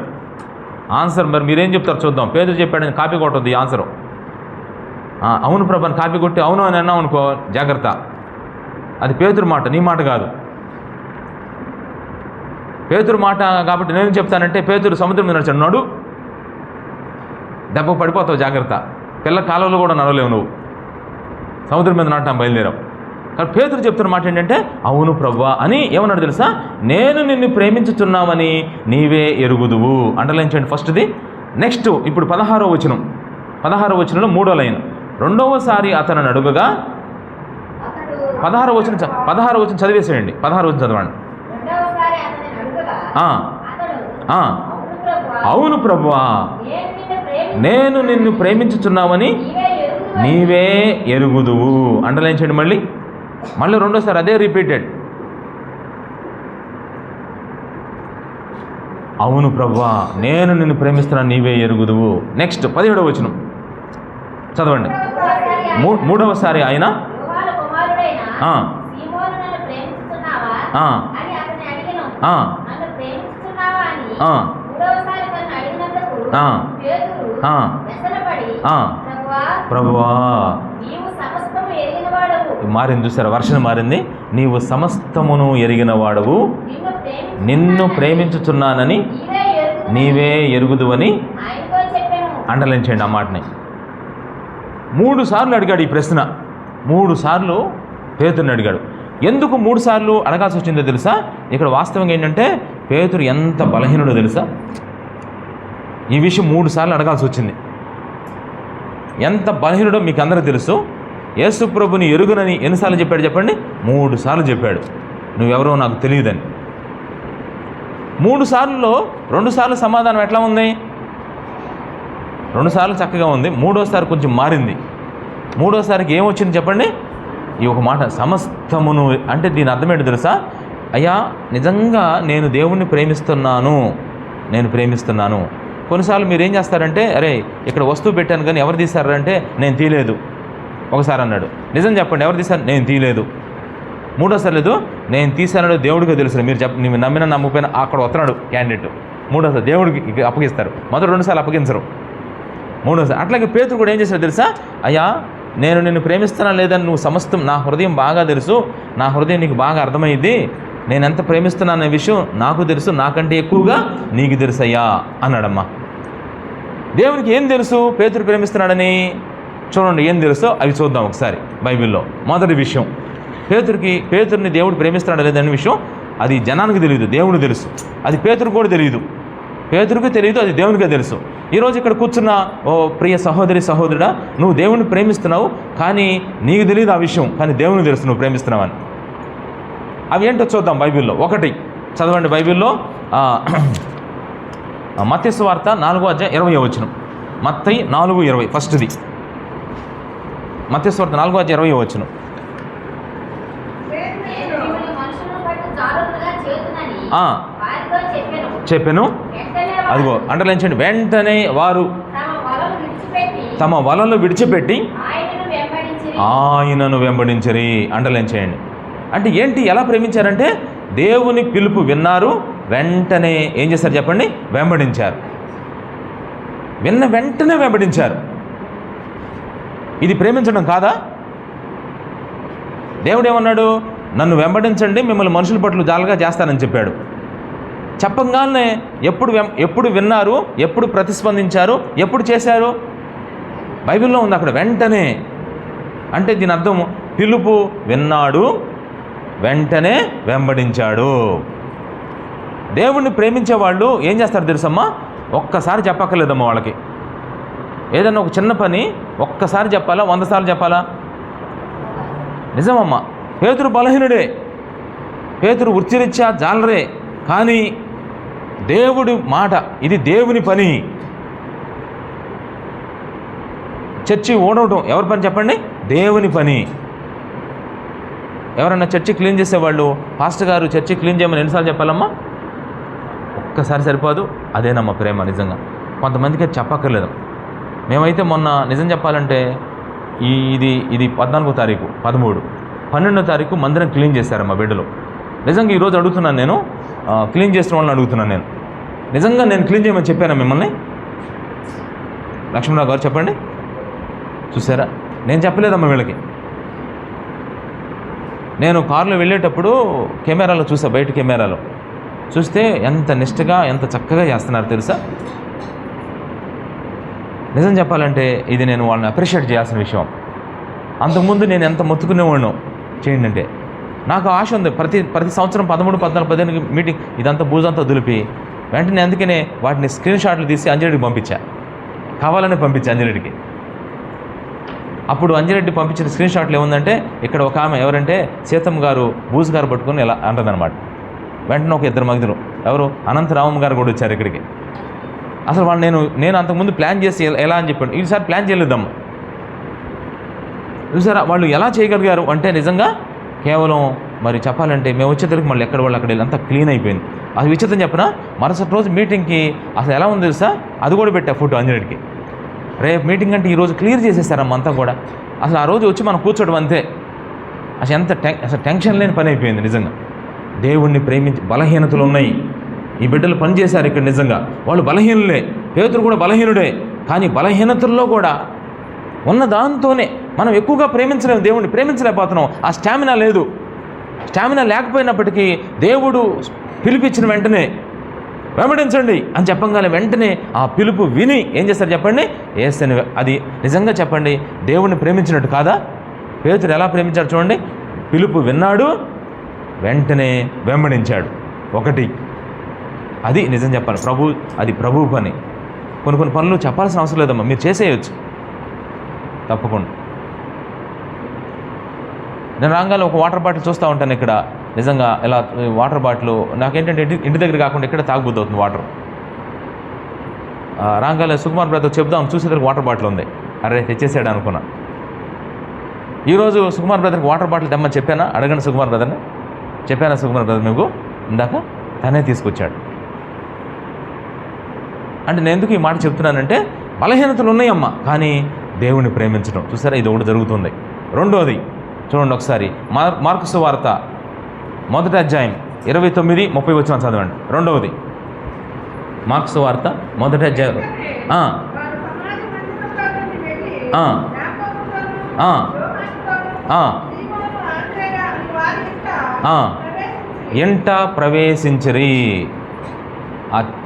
ఆన్సర్ మరి మీరేం చెప్తారు చూద్దాం. పేదలు చెప్పాడని కాపీ కొట్టద్దు ఈ ఆన్సరు. అవును ప్రభు అని కాపీ కొట్టి అవును అని అన్నావు అనుకో, జాగ్రత్త. అది పేతురు మాట, నీ మాట కాదు. పేతురు మాట కాబట్టి నేను చెప్తానంటే పేతురు సముద్రం మీద నడిచాడు, దెబ్బ పడిపోతావు, జాగ్రత్త. పిల్ల కాలంలో కూడా నడవలేవు నువ్వు, సముద్రం మీద నడటం బయలుదేరావు. కానీ పేతురు చెప్తున్న మాట ఏంటంటే అవును ప్రభువా అని ఏమన్నాడు తెలుసా? నేను నిన్ను ప్రేమించుచున్నామని నీవే ఎరుగుదువు. అండర్లైన్ చేయండి ఫస్ట్ది. నెక్స్ట్ ఇప్పుడు 16వ వచనంలో 3వ లైన్. రెండవసారి అతను అడుగగా 16వ వచనం చదివేసేయండి. 16వ వచనం చదవండి. అవును ప్రభువా నేను నిన్ను ప్రేమించుచున్నామని నీవే ఎరుగుదువు. అండర్లైన్ చేయండి. మళ్ళీ రెండోసారి అదే రిపీటెడ్. అవును ప్రభువా నేను నిన్ను ప్రేమిస్తున్నాను నీవే ఎరుగుదువు. నెక్స్ట్ 17వ వచనం చదవండి. 3వసారి ఆయన ప్రభువా మారింది, చూసారా? వర్షం మారింది. నీవు సమస్తమును ఎరిగిన వాడవు, నిన్ను ప్రేమించుచున్నానని నీవే ఎరుగుదువని అండర్లైన్ చేయండి ఆ మాటని. 3 సార్లు అడిగాడు ఈ ప్రశ్న. 3 సార్లు పేతురుని అడిగాడు. ఎందుకు 3 సార్లు అడగాల్సి వచ్చిందో తెలుసా? ఇక్కడ వాస్తవంగా ఏంటంటే పేతురు ఎంత బలహీనుడో తెలుసా? ఈ విషయం 3 సార్లు అడగాల్సి వచ్చింది. ఎంత బలహీనుడో మీకు అందరూ తెలుసు. యేసు ప్రభుని ఎరుగునని ఎన్నిసార్లు చెప్పాడు చెప్పండి? 3 సార్లు చెప్పాడు. నువ్వెవరో నాకు తెలియదని. 3 సార్లలో 2 సార్లు సమాధానం ఎట్లా ఉంది? 2 సార్లు చక్కగా ఉంది. 3వసారి కొంచెం మారింది. 3వసారికి ఏమొచ్చింది చెప్పండి? ఈ ఒక మాట సమస్తమును. అంటే దీని అర్థం ఏంటో తెలుసా? అయ్యా నిజంగా నేను దేవుణ్ణి ప్రేమిస్తున్నాను. కొన్నిసార్లు మీరు ఏం చేస్తారంటే, అరే ఇక్కడ వస్తువు పెట్టాను కానీ ఎవరు తీశారంటే నేను తీయలేదు ఒకసారి అన్నాడు. నిజం చెప్పండి, ఎవరు తీశారు? నేను తీయలేదు. 3వసారి లేదు, నేను తీశానో దేవుడికి తెలుసు. మీరు నమ్మిన నమ్మకపోయినా అక్కడ వస్తున్నాడు క్యాండిడేట్. 3వసారి దేవుడికి అప్పగిస్తారు. మొదటి 2 సార్లు అప్పగించరు. 3వసారి. అట్లాగే పేతురు కూడా ఏం చేశాడు తెలుసా? అయ్యా నేను నిన్ను ప్రేమిస్తున్నా లేదని నువ్వు సమస్తం, నా హృదయం బాగా తెలుసు, నా హృదయం నీకు బాగా అర్థమైంది, నేను ఎంత ప్రేమిస్తున్నాననే విషయం నాకు తెలుసు, నాకంటే ఎక్కువగా నీకు తెలుసయ్యా అన్నాడమ్మా. దేవునికి ఏం తెలుసు పేతురు ప్రేమిస్తున్నాడని? చూడండి ఏం తెలుసో అవి చూద్దాం ఒకసారి బైబిల్లో. మొదటి విషయం పేతురుని దేవుడు ప్రేమిస్తాడు లేదనే విషయం అది జనానికి తెలియదు, దేవుడు తెలుసు. అది పేతురు కూడా తెలియదు, పేతురుకి తెలియదు, అది దేవునికే తెలుసు. ఈరోజు ఇక్కడ కూర్చున్న ఓ ప్రియ సహోదరి సహోదరుడా, నువ్వు దేవుని ప్రేమిస్తున్నావు, కానీ నీకు తెలియదు ఆ విషయం, కానీ దేవునికి తెలుసు నువ్వు ప్రేమిస్తున్నావని. అవి ఏంటో చూద్దాం బైబిల్లో. ఒకటి చదవండి బైబిల్లో, మత్తయి సువార్త 4:20. మత్తయి 4:20 ఫస్ట్ది. మత్తయి సువార్త 4:20. చెప్పాను, అదిగో అండర్లైన్ చేయండి. వెంటనే వారు తమ వలలు విడిచిపెట్టి ఆయనను వెంబడించరి. అండర్లైన్ చేయండి. అంటే ఏంటి, ఎలా ప్రేమించారంటే దేవుని పిలుపు విన్నారు, వెంటనే ఏం చేశారు చెప్పండి, వెంబడించారు. వెంటనే వెంబడించారు. ఇది ప్రేమించడం కాదా? దేవుడు ఏమన్నాడు, నన్ను వెంబడించండి, మిమ్మల్ని మనుషుల పట్ల జాలుగా చేస్తానని చెప్పాడు. చెప్పంగానే ఎప్పుడు విన్నారు, ఎప్పుడు ప్రతిస్పందించారు, ఎప్పుడు చేశారు? బైబిల్లో ఉంది అక్కడ వెంటనే. అంటే దీని అర్థం పిలుపు విన్నాడు, వెంటనే వెంబడించాడు. దేవుణ్ణి ప్రేమించే వాళ్ళు ఏం చేస్తారు తెలుసమ్మా? ఒక్కసారి చెప్పక్కర్లేదమ్మా వాళ్ళకి. ఏదన్నా ఒక చిన్న పని ఒక్కసారి చెప్పాలా, 100 సార్లు చెప్పాలా? నిజమమ్మా. పేతురు బలహీనుడే, పేతురు వృత్తిరీత్యా జాలరే, కానీ దేవుడి మాట, ఇది దేవుని పని. చర్చి ఓడవటం ఎవరి పని చెప్పండి? దేవుని పని. ఎవరన్నా చర్చి క్లీన్ చేసేవాళ్ళు, పాస్టర్ గారు చర్చి క్లీన్ చేయమని ఎన్నిసార్లు చెప్పాలమ్మా? ఒక్కసారి సరిపోదు. అదేనమ్మా ప్రేమ. నిజంగా కొంతమందికి చెప్పక్కర్లేదు. మేమైతే మొన్న నిజం చెప్పాలంటే ఇది 14వ తారీఖు, 13, 12వ తారీఖు మందిరం క్లీన్ చేశారమ్మా బిడ్డలు. నిజంగా ఈరోజు అడుగుతున్నాను, నేను క్లీన్ చేసిన వాళ్ళని అడుగుతున్నాను. నిజంగా నేను క్లీన్ చేయమని చెప్పాను మిమ్మల్ని? లక్ష్మణరావు గారు చెప్పండి. చూసారా, నేను చెప్పలేదమ్మా వీళ్ళకి. నేను కారులో వెళ్ళేటప్పుడు కెమెరాలో చూసా, బయట కెమెరాలో చూస్తే ఎంత నిష్టగా, ఎంత చక్కగా చేస్తున్నారు తెలుసా. నిజం చెప్పాలంటే ఇది నేను వాళ్ళని అప్రిషియేట్ చేయాల్సిన విషయం. అంతకుముందు నేను ఎంత మొత్తుకునేవాడినో చేయండి అంటే. నాకు ఆశ ఉంది, ప్రతి సంవత్సరం 13, 14, 15 మీటింగ్ ఇదంతా బూజంతా దులిపి వెంటనే అందుకనే వాటిని స్క్రీన్ షాట్లు తీసి అంజిరెడ్డికి పంపించా. కావాలనే పంపించా అంజిరెడ్డికి. అప్పుడు అంజిరెడ్డి పంపించిన స్క్రీన్ షాట్లు ఏముందంటే, ఇక్కడ ఒక ఆమె ఎవరంటే సీతమ్మ గారు బూజు గారు పట్టుకొని ఎలా అంటదనమాట. వెంటనే ఒక 2 మగ్ధులు, ఎవరు అనంతరామమ్మ గారు కూడా వచ్చారు ఇక్కడికి. అసలు వాళ్ళు నేను అంతకుముందు ప్లాన్ చేసి ఎలా అని చెప్పాను, ఈసారి ప్లాన్ చేయలేదమ్మా. చూసారా వాళ్ళు ఎలా చేయగలిగారు అంటే, నిజంగా కేవలం మరి చెప్పాలంటే మేము వచ్చేసరికి మళ్ళీ ఎక్కడ వాళ్ళు అక్కడ అంతా క్లీన్ అయిపోయింది. అది విచిత్రం చెప్పిన, మరుసటి రోజు మీటింగ్కి అసలు ఎలా ఉంది తెలుసా, అది కూడా పెట్టా ఫోటో అంజనెడ్కి. రేపు మీటింగ్ అంటే ఈరోజు క్లియర్ చేసేసారమ్మ అంతా కూడా. అసలు ఆ రోజు వచ్చి మనం కూర్చోవడం అంతే. అసలు టెన్షన్ లేని పని అయిపోయింది. నిజంగా దేవుణ్ణి ప్రేమించి, బలహీనతలు ఉన్నాయి ఈ బిడ్డలు పనిచేశారు ఇక్కడ. నిజంగా వాళ్ళు బలహీనులే, పేతురు కూడా బలహీనుడే. కానీ బలహీనతల్లో కూడా ఉన్న దాంతోనే మనం ఎక్కువగా ప్రేమించలేము, దేవుణ్ణి ప్రేమించలేకపోతున్నాం. ఆ స్టామినా లేదు. స్టామినా లేకపోయినప్పటికీ దేవుడు పిలిపించిన వెంటనే వెంబడించండి అని చెప్పగానే వెంటనే ఆ పిలుపు విని ఏం చేస్తారు చెప్పండి, యేసుని. అది నిజంగా చెప్పండి దేవుణ్ణి ప్రేమించినట్టు కాదా? పేతురు ఎలా ప్రేమించాడు చూడండి. పిలుపు విన్నాడు, వెంటనే వెంబడించాడు. ఒకటి అది నిజం చెప్పాలి, అది ప్రభువు పని. కొన్ని పనులు చెప్పాల్సిన అవసరం లేదమ్మా, మీరు చేసేయచ్చు తప్పకుండా. నేను రాగానే ఒక వాటర్ బాటిల్ చూస్తూ ఉంటాను ఇక్కడ. నిజంగా ఇలా వాటర్ బాటిల్ నాకేంటంటే ఇంటి దగ్గర కాకుండా ఇక్కడ తాగుబుద్ది అవుతుంది వాటర్. రాగానే సుకుమార్ బ్రదర్ చెప్దాం, చూసేసరికి వాటర్ బాటిల్ ఉంది. అరే తెచ్చేసాడు అనుకున్నా. ఈరోజు సుకుమార్ బ్రదర్కి వాటర్ బాటిల్ తెమ్మని చెప్పానా? అడగండి సుకుమార్ బ్రదర్ని. చెప్పానా సుకుమార్ బ్రదర్ మీకు? ఇందాక తనే తీసుకొచ్చాడు. అంటే నేను ఎందుకు ఈ మాట చెప్తున్నానంటే, బలహీనతలు ఉన్నాయమ్మా, కానీ దేవుణ్ణి ప్రేమించడం. చూసారా, ఇది ఒకటి జరుగుతుంది. రెండోది చూడండి ఒకసారి, మార్కు సువార్త 1వ అధ్యాయం 29-30 వచనం చదవండి. రెండవది మార్కు సువార్త 1వ అధ్యాయం ఎంట ప్రవేశించరి.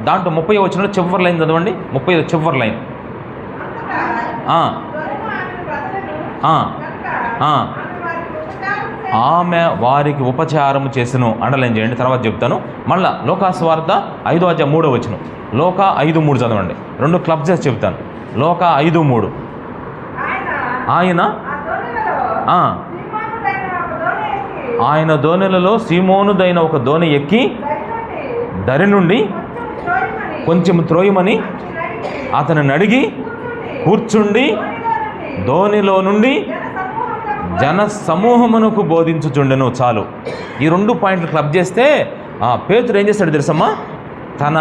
దాంట్లో 30వ వచనంలో చివరి లైన్ చదవండి. 30వ చివరి లైన్. ఆమె వారికి ఉపచారము చేసెను. అండర్లైన్ చేయండి, తర్వాత చెప్తాను. మళ్ళా లోకాసువార్త 5:3 లోక 5:3 చదవండి. 2 క్లబ్ చేసి చెప్తాను. లోక 5:3 ఆయన దోణెలలో సీమోనుదైన ఒక దోణి ఎక్కి దరి నుండి కొంచెం త్రోయమని అతనిని అడిగి కూర్చుండి దోణిలో నుండి జన సమూహమునకు బోధించుచుండెను. చాలు. ఈ 2 పాయింట్లు క్లబ్ చేస్తే పేతురు ఏం చేస్తాడు తెలుసమ్మా? తన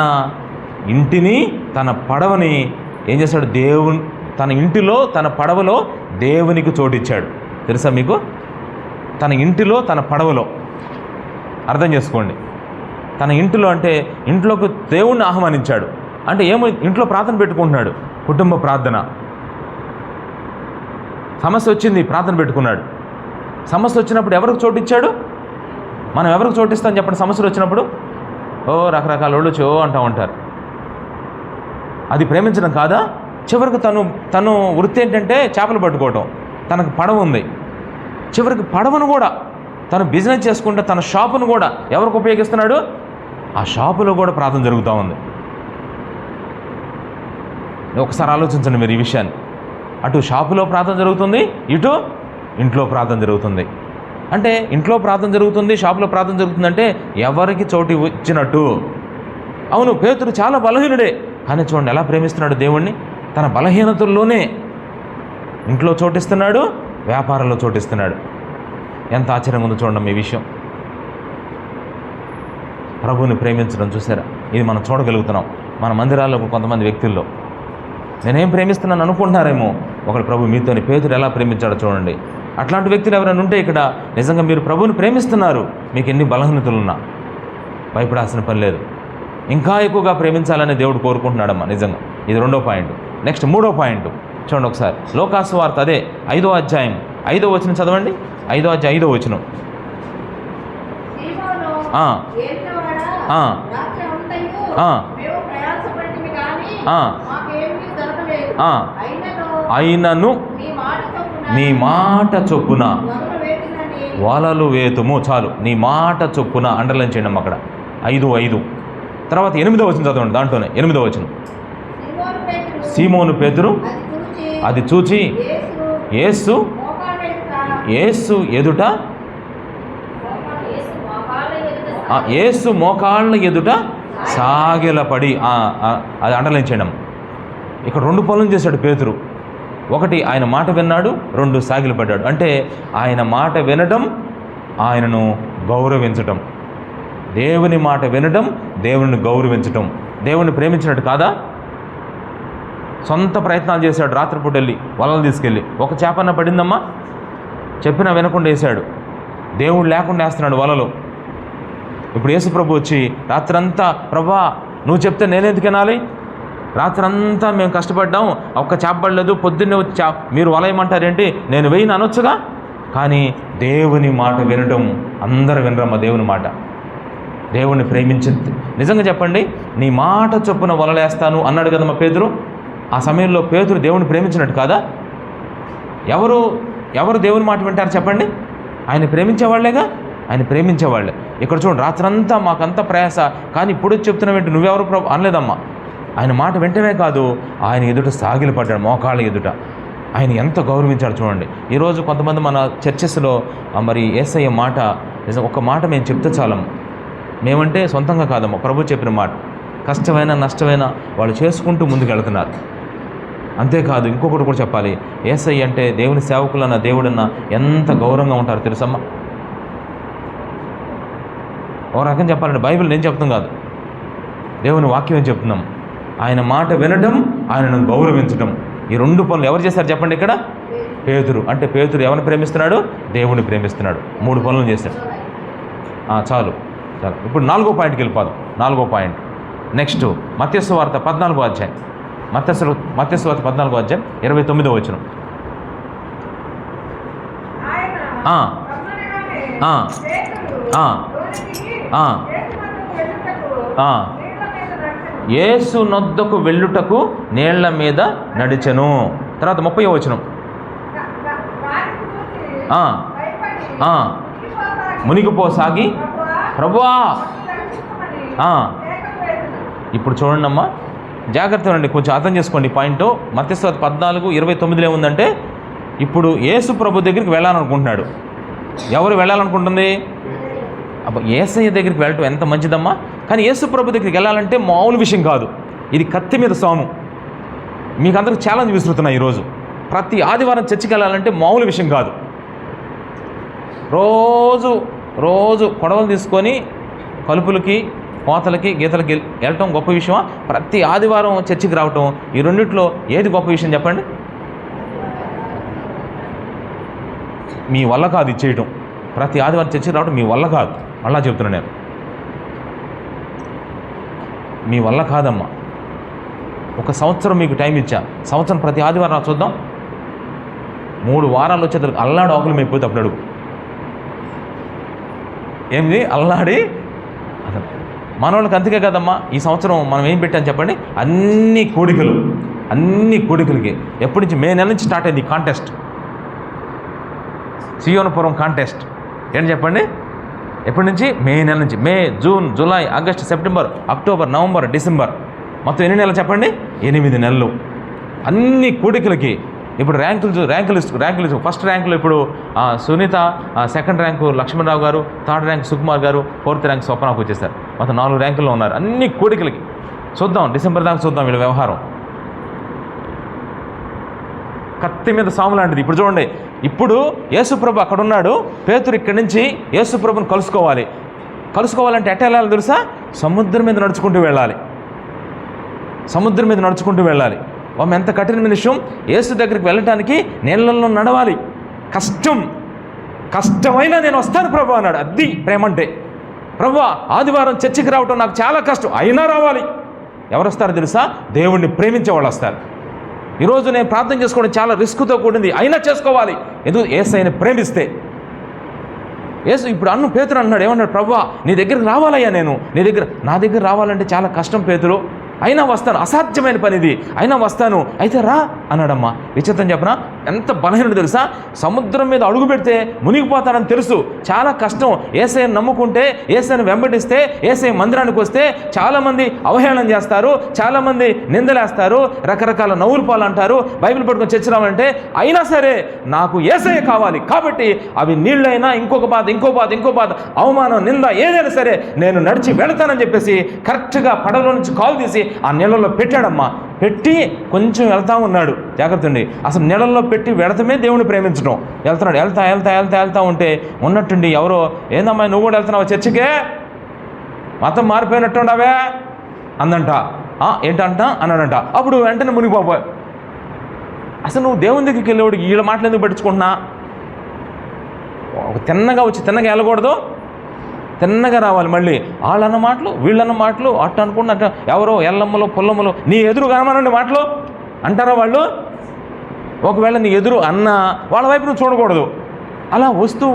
ఇంటిని, తన పడవని ఏం చేస్తాడు? తన ఇంటిలో, తన పడవలో దేవునికి చోటిచ్చాడు. తెలుసా మీకు? తన ఇంటిలో, తన పడవలో. అర్థం చేసుకోండి. తన ఇంటిలో అంటే ఇంట్లోకి దేవుణ్ణి ఆహ్వానించాడు. అంటే ఏమో ఇంట్లో ప్రార్థన పెట్టుకుంటున్నాడు, కుటుంబ ప్రార్థన. సమస్య వచ్చింది, ప్రార్థన పెట్టుకున్నాడు. సమస్య వచ్చినప్పుడు ఎవరికి చోటిచ్చాడు? మనం ఎవరికి చోటిస్తాం చెప్పండి? సమస్యలు వచ్చినప్పుడు రకరకాల వాళ్ళు అంటూ ఉంటారు. అది ప్రేమించడం కాదా? చివరికి తను వృత్తి ఏంటంటే చేపలు పట్టుకోవటం. తనకు పడవ ఉంది. చివరికి పడవను కూడా తను బిజినెస్ చేసుకుంటే తన షాపును కూడా ఎవరికి ఉపయోగిస్తున్నాడు? ఆ షాపులో కూడా ప్రార్థన జరుగుతూ ఉంది. ఒకసారి ఆలోచించండి మీరు ఈ విషయాన్ని. అటు షాపులో ప్రార్థన జరుగుతుంది, ఇటు ఇంట్లో ప్రార్థన జరుగుతుంది. అంటే ఇంట్లో ప్రార్థన జరుగుతుంది, షాపులో ప్రార్థన జరుగుతుందంటే ఎవరికి చోటు ఇచ్చినట్టు? అవును, పేతురు చాలా బలహీనుడే, కానీ చూడండి ఎలా ప్రేమిస్తున్నాడు దేవుణ్ణి. తన బలహీనతల్లోనే ఇంట్లో చోటిస్తున్నాడు, వ్యాపారంలో చోటిస్తున్నాడు. ఎంత ఆశ్చర్యంగా ఉందో చూడండి ఈ విషయం. ప్రభువుని ప్రేమించడం చూసారా? ఇది మనం చూడగలుగుతున్నాం మన మందిరాల్లో కొంతమంది వ్యక్తుల్లో. నేనేం ప్రేమిస్తున్నాను అనుకుంటున్నారేమో, ఒకడు ప్రభు మీతోని పేతురు ఎలా ప్రేమించాడో చూడండి. అట్లాంటి వ్యక్తులు ఎవరైనా ఉంటే ఇక్కడ నిజంగా మీరు ప్రభువుని ప్రేమిస్తున్నారు, మీకు ఎన్ని బలహీనతలున్నా భయపడాల్సిన పని లేదు. ఇంకా ఎక్కువగా ప్రేమించాలని దేవుడు కోరుకుంటున్నాడమ్మా నిజంగా. ఇది 2వ పాయింట్. నెక్స్ట్ 3వ పాయింట్ చూడండి ఒకసారి. లోకాసువార్త అదే 5వ అధ్యాయం 5వ వచనం చదవండి. 5వ అధ్యాయం 5వ వచనం. అయినను నీ మాట చొప్పున వలలు వేతుము. చాలు, నీ మాట చొప్పున. అండర్లైన్ చేయండి అక్కడ 5:5. తర్వాత 8వ వచనం చదవండి. దాంట్లోనే 8వ వచనం. సీమోను పేతురు అది చూచి యేసు ఎదుట యేసు మోకాళ్ళ ఎదుట సాగిలపడి. అది అండర్లైన్ చేయడం. ఇక్కడ 2 పనులు చేశాడు పేతురు. 1 ఆయన మాట విన్నాడు, 2 సాగిలపడ్డాడు. అంటే ఆయన మాట వినడం, ఆయనను గౌరవించటం. దేవుని మాట వినడం, దేవుని గౌరవించటం. దేవుణ్ణి ప్రేమించినట్టు కాదా? సొంత ప్రయత్నాలు చేశాడు. రాత్రిపూట వెళ్ళి వలలు తీసుకెళ్ళి ఒక చేపన్న పడిందమ్మా, చెప్పినా వినకుండా వేశాడు. దేవుడు లేకుండా వేస్తున్నాడు వలలో. ఇప్పుడు యేసుప్రభు వచ్చి రాత్రంతా, ప్రభా నువ్వు చెప్తే నేనెందుకు వినాలి? రాత్రంతా మేము కష్టపడ్డాం, ఒక్క చేప పడలేదు, పొద్దున్నే వచ్చి మీరు వలయమంటారేంటి? నేను వేయను అనొచ్చుగా. కానీ దేవుని మాట వినడం, అందరూ వినరమ్మా దేవుని మాట. దేవుణ్ణి ప్రేమించింది నిజంగా చెప్పండి. నీ మాట చొప్పున వలలేస్తాను అన్నాడు కదమ్మా పేతురు. ఆ సమయంలో పేతురు దేవుని ప్రేమించినట్టు కాదా? ఎవరు దేవుని మాట వింటారు చెప్పండి? ఆయన ప్రేమించేవాళ్లేగా. ఆయన ప్రేమించేవాళ్ళే. ఇక్కడ చూడండి, రాత్రంతా మాకంత ప్రయాస, కానీ ఇప్పుడు చెప్తున్నావేంటి, నువ్వెవరు ప్రభు అనలేదమ్మా. ఆయన మాట వెంటనే కాదు, ఆయన ఎదుట సాగిలపడ్డాడు, మోకాళ్ళ ఎదుట. ఆయన ఎంత గౌరవించాడు చూడండి. ఈరోజు కొంతమంది మన చర్చెస్లో మరి యేసయ్య మాట నిజం, ఒక మాట మేము చెప్తే చాలమ్మ. మేమంటే సొంతంగా కాదమ్మా, ప్రభు చెప్పిన మాట. కష్టమైన నష్టమైన వాళ్ళు చేసుకుంటూ ముందుకు వెళుతున్నారు. అంతేకాదు ఇంకొకటి కూడా చెప్పాలి. యేసయ్య అంటే దేవుని సేవకులన్న, దేవుడన్న ఎంత గౌరవంగా ఉంటారు తెలుసమ్మా. ఒక రకం చెప్పాలంటే బైబిల్ నేను చెప్తాం కాదు, దేవుని వాక్యం అని చెప్తున్నాం. ఆయన మాట వినడం, ఆయనను గౌరవించడం, ఈ 2 పనులు ఎవరు చేశారు చెప్పండి ఇక్కడ? పేతురు. అంటే పేతురు ఎవరిని ప్రేమిస్తున్నాడు? దేవుని ప్రేమిస్తున్నాడు. 3 పనులు చేశాడు. చాలు. ఇప్పుడు 4వ పాయింట్కి వెళ్ళిపోదాం. 4వ పాయింట్ నెక్స్ట్ మత్తయి సువార్త 14వ అధ్యాయం. మత్తయి సువార్త 14వ అధ్యాయం 29వ వచనం. యేసు నొద్దకు వెళ్ళుటకు నీళ్ల మీద నడిచెను. తర్వాత 30వ వచనం. మునిగిపోసాగి ప్రభువా ఇప్పుడు చూడండి అమ్మా, జాగ్రత్తగా అండి, కొంచెం అర్థం చేసుకోండి ఈ పాయింట్. మత్తయి 14:29 ఏముందంటే, ఇప్పుడు యేసు ప్రభు దగ్గరికి వెళ్ళాలనుకుంటున్నాడు. ఎవరు వెళ్ళాలనుకుంటుంది? యేసయ్య దగ్గరికి వెళ్ళటం ఎంత మంచిదమ్మా. కానీ యేసు ప్రభు దగ్గరికి వెళ్ళాలంటే మామూలు విషయం కాదు. ఇది కత్తి మీద సాము. మీకు అందరికి ఛాలెంజ్ విసురుతున్నా ఈరోజు. ప్రతి ఆదివారం చర్చికి వెళ్ళాలంటే మామూలు విషయం కాదు. రోజు కొడవలు తీసుకొని కలుపులకి, కోతలకి, గీతలకి వెళ్ళటం గొప్ప విషయమా? ప్రతి ఆదివారం చర్చికి రావటం, ఈ రెండిట్లో ఏది గొప్ప విషయం చెప్పండి? మీ వల్ల కాదు ఇది చేయటం. ప్రతి ఆదివారం చర్చికి రావటం మీ వల్ల కాదు. మళ్ళా చెప్తున్నాను నేను, మీ వల్ల కాదమ్మా. ఒక సంవత్సరం మీకు టైం ఇచ్చా. సంవత్సరం ప్రతి ఆదివారం చూద్దాం. 3 వారాలు వచ్చేసరికి అల్లాడు ఆకులు అయిపోతే అప్పుడు అడుగు. ఏంది అల్లాడి? అసలు మనోళ్ళకి అంతకే కదమ్మా. ఈ సంవత్సరం మనం ఏం పెట్టాం చెప్పండి? అన్ని కోడికలకి ఎప్పటి నుంచి? మే నెల నుంచి స్టార్ట్ అయింది కాంటెస్ట్, సియోనపురం కాంటెస్ట్. ఏంటి చెప్పండి? ఎప్పటి నుంచి? మే నెల నుంచి. May, June, July, August, September, October, November, December, మొత్తం ఎన్ని నెలలు చెప్పండి? 8 నెలలు. అన్ని కోడికలకి ఇప్పుడు ర్యాంకులు ఫస్ట్ ర్యాంకులు ఇప్పుడు సునీత, సెకండ్ ర్యాంకు లక్ష్మణరావు గారు, థర్డ్ ర్యాంక్ సుకుమార్ గారు, ఫోర్త్ ర్యాంక్ స్వప్నకు వచ్చేసారు. మొత్తం 4 ర్యాంకుల్లో ఉన్నారు. అన్ని కోడికలకి. చూద్దాం, డిసెంబర్ దాకా చూద్దాం వీళ్ళ వ్యవహారం. కత్తి మీద సాము లాంటిది. ఇప్పుడు చూడండి, ఇప్పుడు యేసుప్రభు అక్కడ ఉన్నాడు. పేతురు ఇక్కడి నుంచి యేసుప్రభుని కలుసుకోవాలంటే ఎట్లా వెళ్ళాలి తెలుసా? సముద్రం మీద నడుచుకుంటూ వెళ్ళాలి. ఎంత కఠినమైన విషయం. యేసు దగ్గరికి వెళ్ళటానికి నీళ్ళల్లో నడవాలి. కష్టమైనా నేను వస్తాను ప్రభు అన్నాడు. అది ప్రేమ అంటే. ప్రభు, ఆదివారం చర్చికి రావటం నాకు చాలా కష్టం, అయినా రావాలి. ఎవరు వస్తారో తెలుసా? దేవుణ్ణి ప్రేమించే వాళ్ళు వస్తారు. ఈరోజు నేను ప్రార్థన చేసుకోవడం చాలా రిస్క్తో కూడింది, అయినా చేసుకోవాలి. ఎందుకు? యేసయ్యని ప్రేమిస్తే. యేసు ఇప్పుడు పేతురు అన్నాడు, ఏమన్నాడు? ప్రభువా, నీ దగ్గరికి రావాలయ్యా, నా దగ్గర రావాలంటే చాలా కష్టం పేతురు, అయినా వస్తాను. అసాధ్యమైన పని ఇది, అయినా వస్తాను. అయితే రా అన్నాడమ్మా. విచిత్రం చెప్పనా? ఎంత బలహీనుడు తెలుసా? సముద్రం మీద అడుగు పెడితే మునిగిపోతాడని తెలుసు. చాలా కష్టం. యేసయ్యను నమ్ముకుంటే, యేసయ్యను వెంబడిస్తే, యేసయ్య మందిరానికి వస్తే చాలామంది అవహేళన చేస్తారు, చాలామంది నిందలేస్తారు, రకరకాల నవ్వులు పాలు అంటారు, బైబిల్ పట్టుకొని చర్చ రావాలంటే. అయినా సరే నాకు యేసయ్య కావాలి. కాబట్టి అవి నీళ్ళైనా, ఇంకొక బాధ, అవమానం, నింద ఏదైనా సరే నేను నడిచి వెళతానని చెప్పేసి కరెక్ట్గా పడవలో నుంచి కాలు తీసి ఆ నీళ్ళల్లో పెట్టాడమ్మా. పెట్టి కొంచెం వెళ్తా ఉన్నాడు. జాగ్రత్త అండి, అసలు నీళ్ళల్లో పెట్టి వెళతమే దేవుని ప్రేమించడం. వెళ్తా ఉంటే ఉన్నట్టుండి ఎవరో, ఏందమ్మా నువ్వు కూడా వెళ్తున్నావు చర్చికే, మతం మారిపోయినట్టుండవే అందంట. ఏంటంట అన్నాడంట. అప్పుడు వెంటనే మునిగిపోయి, అసలు నువ్వు దేవుని దగ్గరికి వెళ్ళేవాడు వీళ్ళ మాటలు ఎందుకు పట్టించుకుంటున్నా? ఒక తిన్నగా వెళ్ళకూడదు, తిన్నగా రావాలి. మళ్ళీ వాళ్ళన్న మాటలు, వీళ్ళన్న మాటలు, అట్ట అనుకుంటే ఎవరో ఎల్లమ్మలో పుల్లమ్మలో నీ ఎదురు కనమనండి మాటలు అంటారా వాళ్ళు? ఒకవేళ నీ ఎదురు అన్న వాళ్ళ వైపు నువ్వు చూడకూడదు. అలా వస్తూ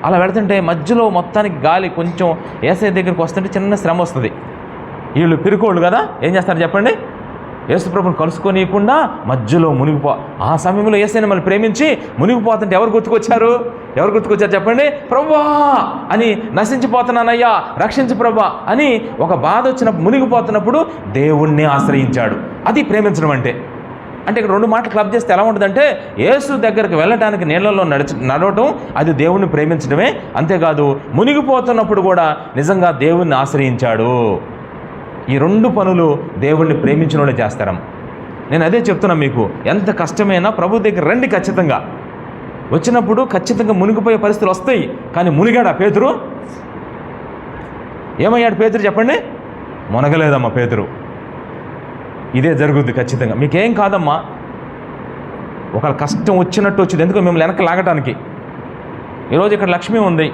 అలా వెళుతుంటే మధ్యలో మొత్తానికి గాలి కొంచెం యేసయ్య దగ్గరికి వస్తుంటే చిన్న శ్రమ వస్తుంది. వీళ్ళు పిరుకోళ్ళు కదా, ఏం చేస్తారు చెప్పండి? యేసుప్రభుని కలుసుకోనీయకుండా మధ్యలో ఆ సమయంలో యేసయ్యని మళ్ళీ ప్రేమించి మునిగిపోతుంటే ఎవరు గుర్తుకొచ్చారు చెప్పండి? ప్రభువా అని, నశించిపోతున్నానయ్యా రక్షించు ప్రభువా అని ఒక బాధ వచ్చినప్పుడు, మునిగిపోతున్నప్పుడు దేవుణ్ణి ఆశ్రయించాడు. అది ప్రేమించడం అంటే. ఇక్కడ 2 మాటలు క్లబ్ చేస్తే ఎలా ఉంటుందంటే, యేసు దగ్గరికి వెళ్ళటానికి నీళ్ళల్లో నడవటం అది దేవుణ్ణి ప్రేమించడమే. అంతేకాదు మునిగిపోతున్నప్పుడు కూడా నిజంగా దేవుణ్ణి ఆశ్రయించాడు. ఈ 2 పనులు దేవుణ్ణి ప్రేమించిన వాళ్ళే చేస్తారమ్మ. నేను అదే చెప్తున్నా మీకు, ఎంత కష్టమైనా ప్రభు దగ్గర రండి. ఖచ్చితంగా వచ్చినప్పుడు ఖచ్చితంగా మునిగిపోయే పరిస్థితులు వస్తాయి. కానీ మునిగాడా పేతురు? ఏమయ్యాడు పేతురు చెప్పండి? మునగలేదమ్మా పేతురు. ఇదే జరుగుద్ది ఖచ్చితంగా. మీకేం కాదమ్మా, ఒక కష్టం వచ్చినట్టు వచ్చింది, ఎందుకు మిమ్మల్ని వెనక్కి లాగటానికి. ఈరోజు ఇక్కడ లక్ష్మి ఉంది,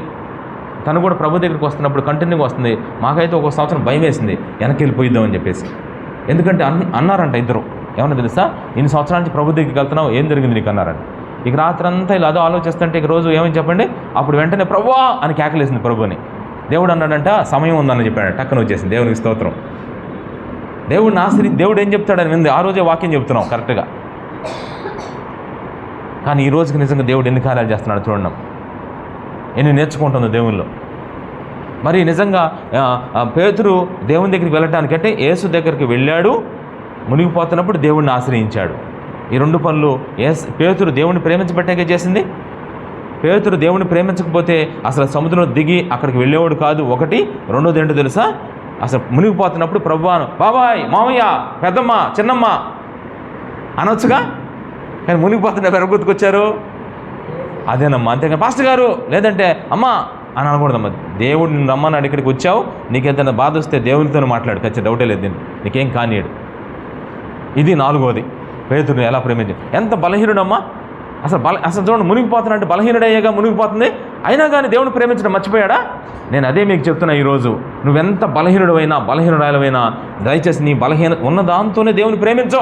తను కూడా ప్రభు దగ్గరికి వస్తున్నప్పుడు కంటిన్యూగా వస్తుంది. మాకైతే ఒక సంవత్సరం భయం వేసింది, వెనక్కి వెళ్ళిపోయిద్దామని చెప్పేసి. ఎందుకంటే అన్నారంట ఇద్దరు, ఏమన్నా తెలుసా, ఇన్ని సంవత్సరాల నుంచి ప్రభు దగ్గరికి వెళ్తున్నావు, ఏం జరిగింది నీకు అన్నారంట. ఇక రాత్రంతా ఇలా అదో ఆలోచిస్తుంటే ఇక రోజు ఏమని చెప్పండి, అప్పుడు వెంటనే ప్రభువా అని కేకలేసింది ప్రభుని. దేవుడు అన్నాడంట సమయం ఉందని చెప్పాడు, టక్కన వచ్చేసింది. దేవునికి స్తోత్రం. దేవుడిని ఆశ్రయి, దేవుడు ఏం చెప్తాడని వింది, ఆ రోజే వాక్యం చెప్తున్నాం కరెక్ట్గా. కానీ ఈ రోజుకి నిజంగా దేవుడు ఎన్ని కార్యాలు చేస్తున్నాడు చూడండి. ఎన్ని నేర్చుకుంటుందో దేవుల్లో. మరి నిజంగా పేతురు దేవుని దగ్గరికి వెళ్ళటానికంటే యేసు దగ్గరికి వెళ్ళాడు, మునిగిపోతున్నప్పుడు దేవుడిని ఆశ్రయించాడు. ఈ రెండు పనులు పేతురు దేవుడిని ప్రేమించబట్టాకే చేసింది. పేతురు దేవుడిని ప్రేమించకపోతే అసలు సముద్రంలో దిగి అక్కడికి వెళ్ళేవాడు కాదు. ఒకటి. రెండోది ఏంటో తెలుసా, అసలు మునిగిపోతున్నప్పుడు ప్రభువాను బాబాయ్, మామయ్య, పెద్దమ్మ, చిన్నమ్మ అనొచ్చుగా, కానీ మునిగిపోతున్న ఎవరు గుర్తుకొచ్చారు? అదేనమ్మా. అంతేగా పాస్టర్ గారు లేదంటే అమ్మ అని అనకూడదమ్మా. దేవుడు నిన్ను రమ్మన్నాడు, ఇక్కడికి వచ్చావు, నీకేదైనా బాధ వస్తే దేవునితో మాట్లాడు, ఖచ్చితంగా డౌటే లేదు, దీన్ని నీకేం కానీయడు. ఇది నాలుగోది, పేతురుని ఎలా ప్రేమించాడు. ఎంత బలహీనుడమ్మా అసలు చూడండి, మునిగిపోతున్నట్టు బలహీనుడయ్యేగా మునిగిపోతుంది, అయినా కానీ దేవుని ప్రేమించడం మర్చిపోయాడా? నేను అదే మీకు చెప్తున్నా ఈరోజు, నువ్వెంత బలహీనురాలవైనా దయచేసి నీ ఉన్న దాంతోనే దేవుని ప్రేమించో.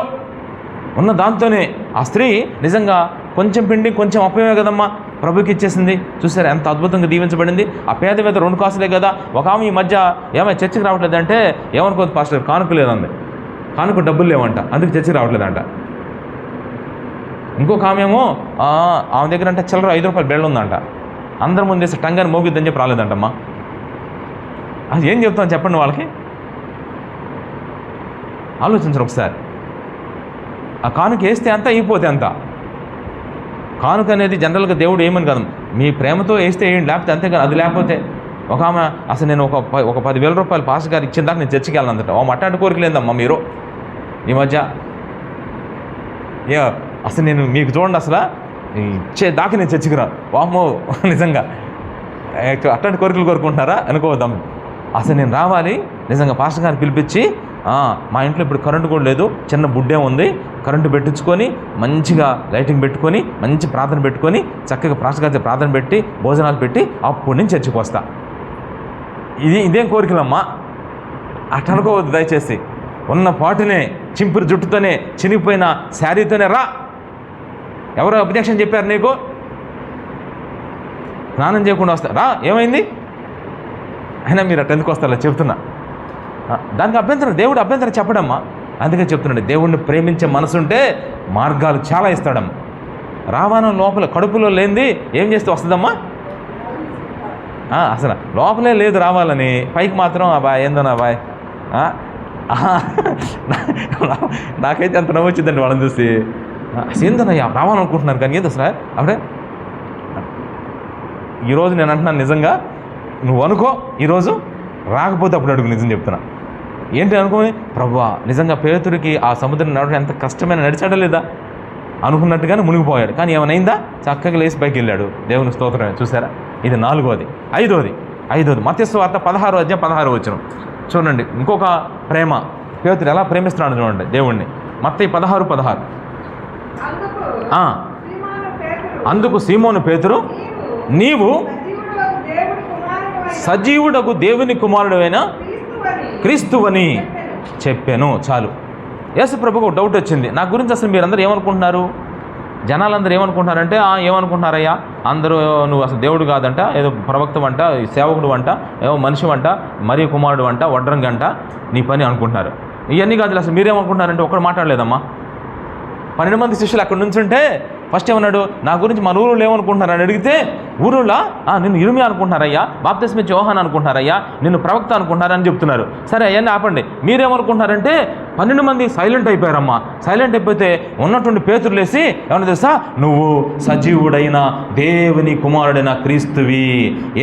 ఉన్న దాంతోనే. ఆ స్త్రీ నిజంగా కొంచెం పిండి కొంచెం అప్పమే కదమ్మా ప్రభుకి ఇచ్చేసింది. చూసారా ఎంత అద్భుతంగా దీవించబడింది. ఆ పేద మీద 2 కాసులే కదా. ఒక ఆమె ఈ మధ్య ఏమైనా చర్చికి రావట్లేదంటే ఏమనుకోదు పాస్టర్, కానుక లేదండి, కానుక డబ్బులు లేవంట, అందుకు చర్చికి రావట్లేదంట. ఇంకొక ఆమె ఏమో ఆమె దగ్గర అంటే చిల్లర 5 రూపాయలు బెళ్ళ ఉందంట, అందరి ముందేసి టంగాని మోగిద్దని చెప్పి రాలేదంటమ్మా. అది ఏం చెప్తాను చెప్పండి వాళ్ళకి? ఆలోచించరు ఒకసారి. ఆ కానుక వేస్తే అంత, అయిపోతే అంత. కానుక అనేది జనరల్గా దేవుడు ఏమని కాదు, మీ ప్రేమతో వేస్తే వేయండి, లేకపోతే అంతేకాదు. అది లేకపోతే ఒక ఆమె అసలు నేను ఒక 10,000 రూపాయలు పాస్ గారు ఇచ్చిన దాకా నేను చర్చికి వెళ్ళానందట. అట్టాంటి కోరిక లేదమ్మా మీరు ఈ మధ్య. అసలు నేను మీకు చూడండి, అసలు దాకా నేను చర్చికి రా వామో, నిజంగా అట్లాంటి కోరికలు కోరుకుంటున్నారా అనుకోవద్దాం. అసలు నేను రావాలి నిజంగా, పాస్టర్ గారిని పిలిపించి మా ఇంట్లో ఇప్పుడు కరెంటు కూడా లేదు, చిన్న బుడ్డే ఉంది, కరెంటు పెట్టించుకొని మంచిగా లైటింగ్ పెట్టుకొని మంచి ప్రార్థన పెట్టుకొని చక్కగా పాస్టర్ గారి ప్రార్థన పెట్టి భోజనాలు పెట్టి అప్పుడు నేను చర్చికి వస్తా. ఇదేం కోరికలమ్మా, అట్లా అనుకోవద్దు దయచేసి. ఉన్న పాటునే చింపురు జుట్టుతోనే చినిగిపోయిన శారీతోనే రా. ఎవరో అబ్జెక్షన్ చెప్పారు నీకు? స్నానం చేయకుండా వస్తా రా, ఏమైంది? అయినా మీరు అట్లా ఎందుకు వస్తారో చెప్తున్నా. దానికి అభ్యంతరం, దేవుడు అభ్యంతరం చెప్పడమ్మా. అందుకే చెప్తున్నాడు, దేవుడిని ప్రేమించే మనసుంటే మార్గాలు చాలా ఇస్తాడమ్మా. రావానం లోపల కడుపులో లేనిది ఏం చేస్తే వస్తుందమ్మా? అసలు లోపలే లేదు రావాలని, పైకి మాత్రం అబ్బాయి ఏందోనా అబ్బాయి. నాకైతే అంత నవ్వు వచ్చిందండి వాళ్ళని చూసి. ఏందోనయ్యా రావాలనుకుంటున్నారు కానీ ఏదో సార్ అప్పుడే. ఈరోజు నేను అంటున్నాను నిజంగా, నువ్వు అనుకో, ఈరోజు రాకపోతే అప్పుడు అడుగు. నిజం చెప్తున్నా. ఏంటి అనుకోని, ప్రభువా నిజంగా పేతురికి ఆ సముద్రం నడవడం ఎంత కష్టమైన నడిచాడా లేదా అనుకున్నట్టుగానే మునిగిపోయాడు. కానీ ఏమైనా చక్కగా లేచి పైకి వెళ్ళాడు. దేవుని స్తోత్రం. చూసారా? ఇది నాలుగోది. ఐదోది మత్తయి సువార్త 16వ అధ్యాయం 16వ వచనం చూడండి. ఇంకొక ప్రేమ, పేతురు ఎలా ప్రేమిస్తున్నాడు చూడండి దేవుణ్ణి. మత్తయి 16:16. అందుకు సీమోను పేతురు, నీవు సజీవుడకు దేవుని కుమారుడైన క్రీస్తువని చెప్పాను. చాలు. యేసు ప్రభుకు ఒక డౌట్ వచ్చింది, నా గురించి అసలు మీరందరూ ఏమనుకుంటున్నారు? జనాలందరూ ఏమనుకుంటున్నారంటే ఏమనుకుంటున్నారయ్యా అందరూ, నువ్వు అసలు దేవుడు కాదంట, ఏదో ప్రవక్త అంట, సేవకుడు అంట, ఏవో మనిషి అంట, మరి కుమారుడు అంట, వడ్రంగంట, నీ పని అనుకుంటున్నారు. ఇవన్నీ కాదు. అసలు మీరేమనుకుంటున్నారంటే ఒక్కడు మాట్లాడలేదమ్మా. 12 మంది శిష్యులు అక్కడ నుంచి ఉంటే ఫస్ట్ ఏమన్నాడు, నా గురించి మన ఊళ్ళో ఏమనుకుంటున్నారని అడిగితే, ఊళ్ళో నిన్ను ఇర్మియా అనుకుంటున్నారయ్యా, బాప్తిస్మా యోహాను అనుకుంటున్నారయ్యా, నిన్ను ప్రవక్త అనుకుంటున్నారని చెప్తున్నారు. సరే అవన్నీ ఆపండి, మీరేమనుకుంటున్నారంటే 12 మంది సైలెంట్ అయిపోయారమ్మా. సైలెంట్ అయిపోతే ఉన్నటువంటి పేతురు లేసి ఏమన్నా తెలుసా, నువ్వు సజీవుడైన దేవుని కుమారుడైన క్రీస్తువి,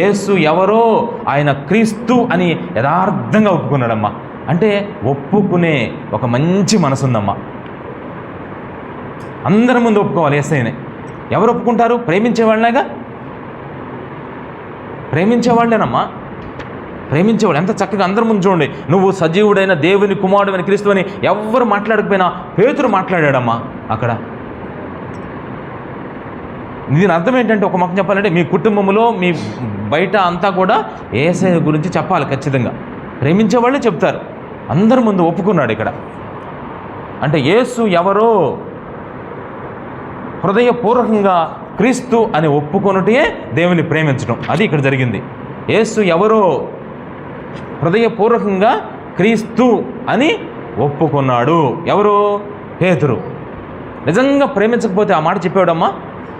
యేసు ఎవరో ఆయన క్రీస్తు అని యథార్థంగా ఒప్పుకున్నాడమ్మా. అంటే ఒప్పుకునే ఒక మంచి మనసుందమ్మా. అందరి ముందు ఒప్పుకోవాలి యేసయ్యనే. ఎవరు ఒప్పుకుంటారు? ప్రేమించేవాళ్ళేగా, ప్రేమించేవాళ్ళేనమ్మా. ప్రేమించేవాడు ఎంత చక్కగా అందరి ముందు చూడండి, నువ్వు సజీవుడైన దేవుని కుమారుడు అని క్రీస్తు అని ఎవరు మాట్లాడకపోయినా పేతురు మాట్లాడాడమ్మా అక్కడ. దీని అర్థం ఏంటంటే, ఒక మొక్క చెప్పాలంటే మీ కుటుంబంలో మీ బయట అంతా కూడా యేసయ్య గురించి చెప్పాలి ఖచ్చితంగా. ప్రేమించే వాళ్ళే చెప్తారు. అందరి ముందు ఒప్పుకున్నాడు ఇక్కడ. అంటే యేసు ఎవరో హృదయపూర్వకంగా క్రీస్తు అని ఒప్పుకొనుటే దేవుని ప్రేమించడం. అది ఇక్కడ జరిగింది. యేసు ఎవరో హృదయపూర్వకంగా క్రీస్తు అని ఒప్పుకున్నాడు. ఎవరు? పేతురు. నిజంగా ప్రేమించకపోతే ఆ మాట చెప్పాడమ్మా.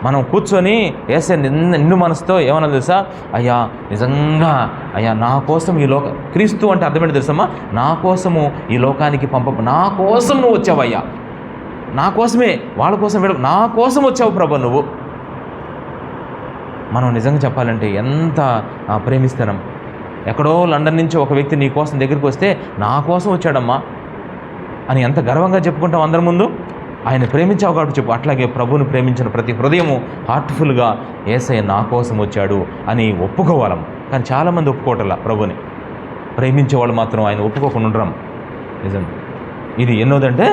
మనం కూర్చొని ఏసై నిన్ను మనసుతో ఏమన్నా తెలుసా, అయ్యా నిజంగా అయ్యా నా కోసం ఈ క్రీస్తు అంటే అర్థమేంటి తెలుసమ్మా, నా కోసము ఈ లోకానికి నా కోసం నువ్వు వచ్చావయ్యా, నా కోసమే, వాళ్ళ కోసం నా కోసం వచ్చావు ప్రభు నువ్వు. మనం నిజంగా చెప్పాలంటే ఎంత ప్రేమిస్తున్నాం. ఎక్కడో లండన్ నుంచి ఒక వ్యక్తి నీ కోసం దగ్గరికి వస్తే నా కోసం వచ్చాడమ్మా అని ఎంత గర్వంగా చెప్పుకుంటాం అందరి ముందు. ఆయన ప్రేమించావు కాబట్టి చెప్పు. అట్లాగే ప్రభువుని ప్రేమించిన ప్రతి హృదయము హార్ట్ఫుల్గా యేసయ్య నా కోసం వచ్చాడు అని ఒప్పుకోవాలం. కానీ చాలామంది ఒప్పుకోవటంలా ప్రభుని. ప్రేమించేవాళ్ళు మాత్రం ఆయన ఒప్పుకోకుండా ఉండడం. నిజం. ఇది ఎన్నోదంటే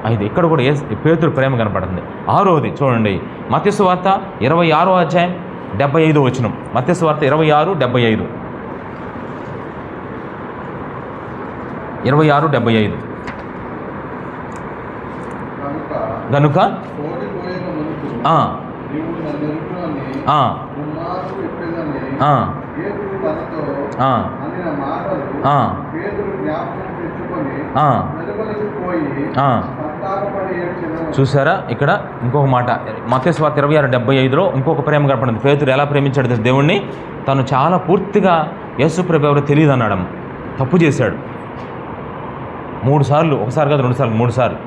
5. ఇక్కడ కూడా పేతురు ప్రేమ కనపడుతుంది. 6వది చూడండి, మత్తయి సువార్త 26వ అధ్యాయం 75వ వచనం. మత్తయి సువార్త 26:75. 26:75. గనుక చూసారా, ఇక్కడ ఇంకొక మాట మత్తయి సువార్త 26:75లో ఇంకొక ప్రేమ కనపడింది. పేతురు ఎలా ప్రేమించాడు దేవుణ్ణి, తను చాలా పూర్తిగా యేసు ప్రభు ఎవరో తెలియదు అన్నాడు. తప్పు చేశాడు 3 సార్లు, ఒకసారి కాదు 2 సార్లు 3 సార్లు.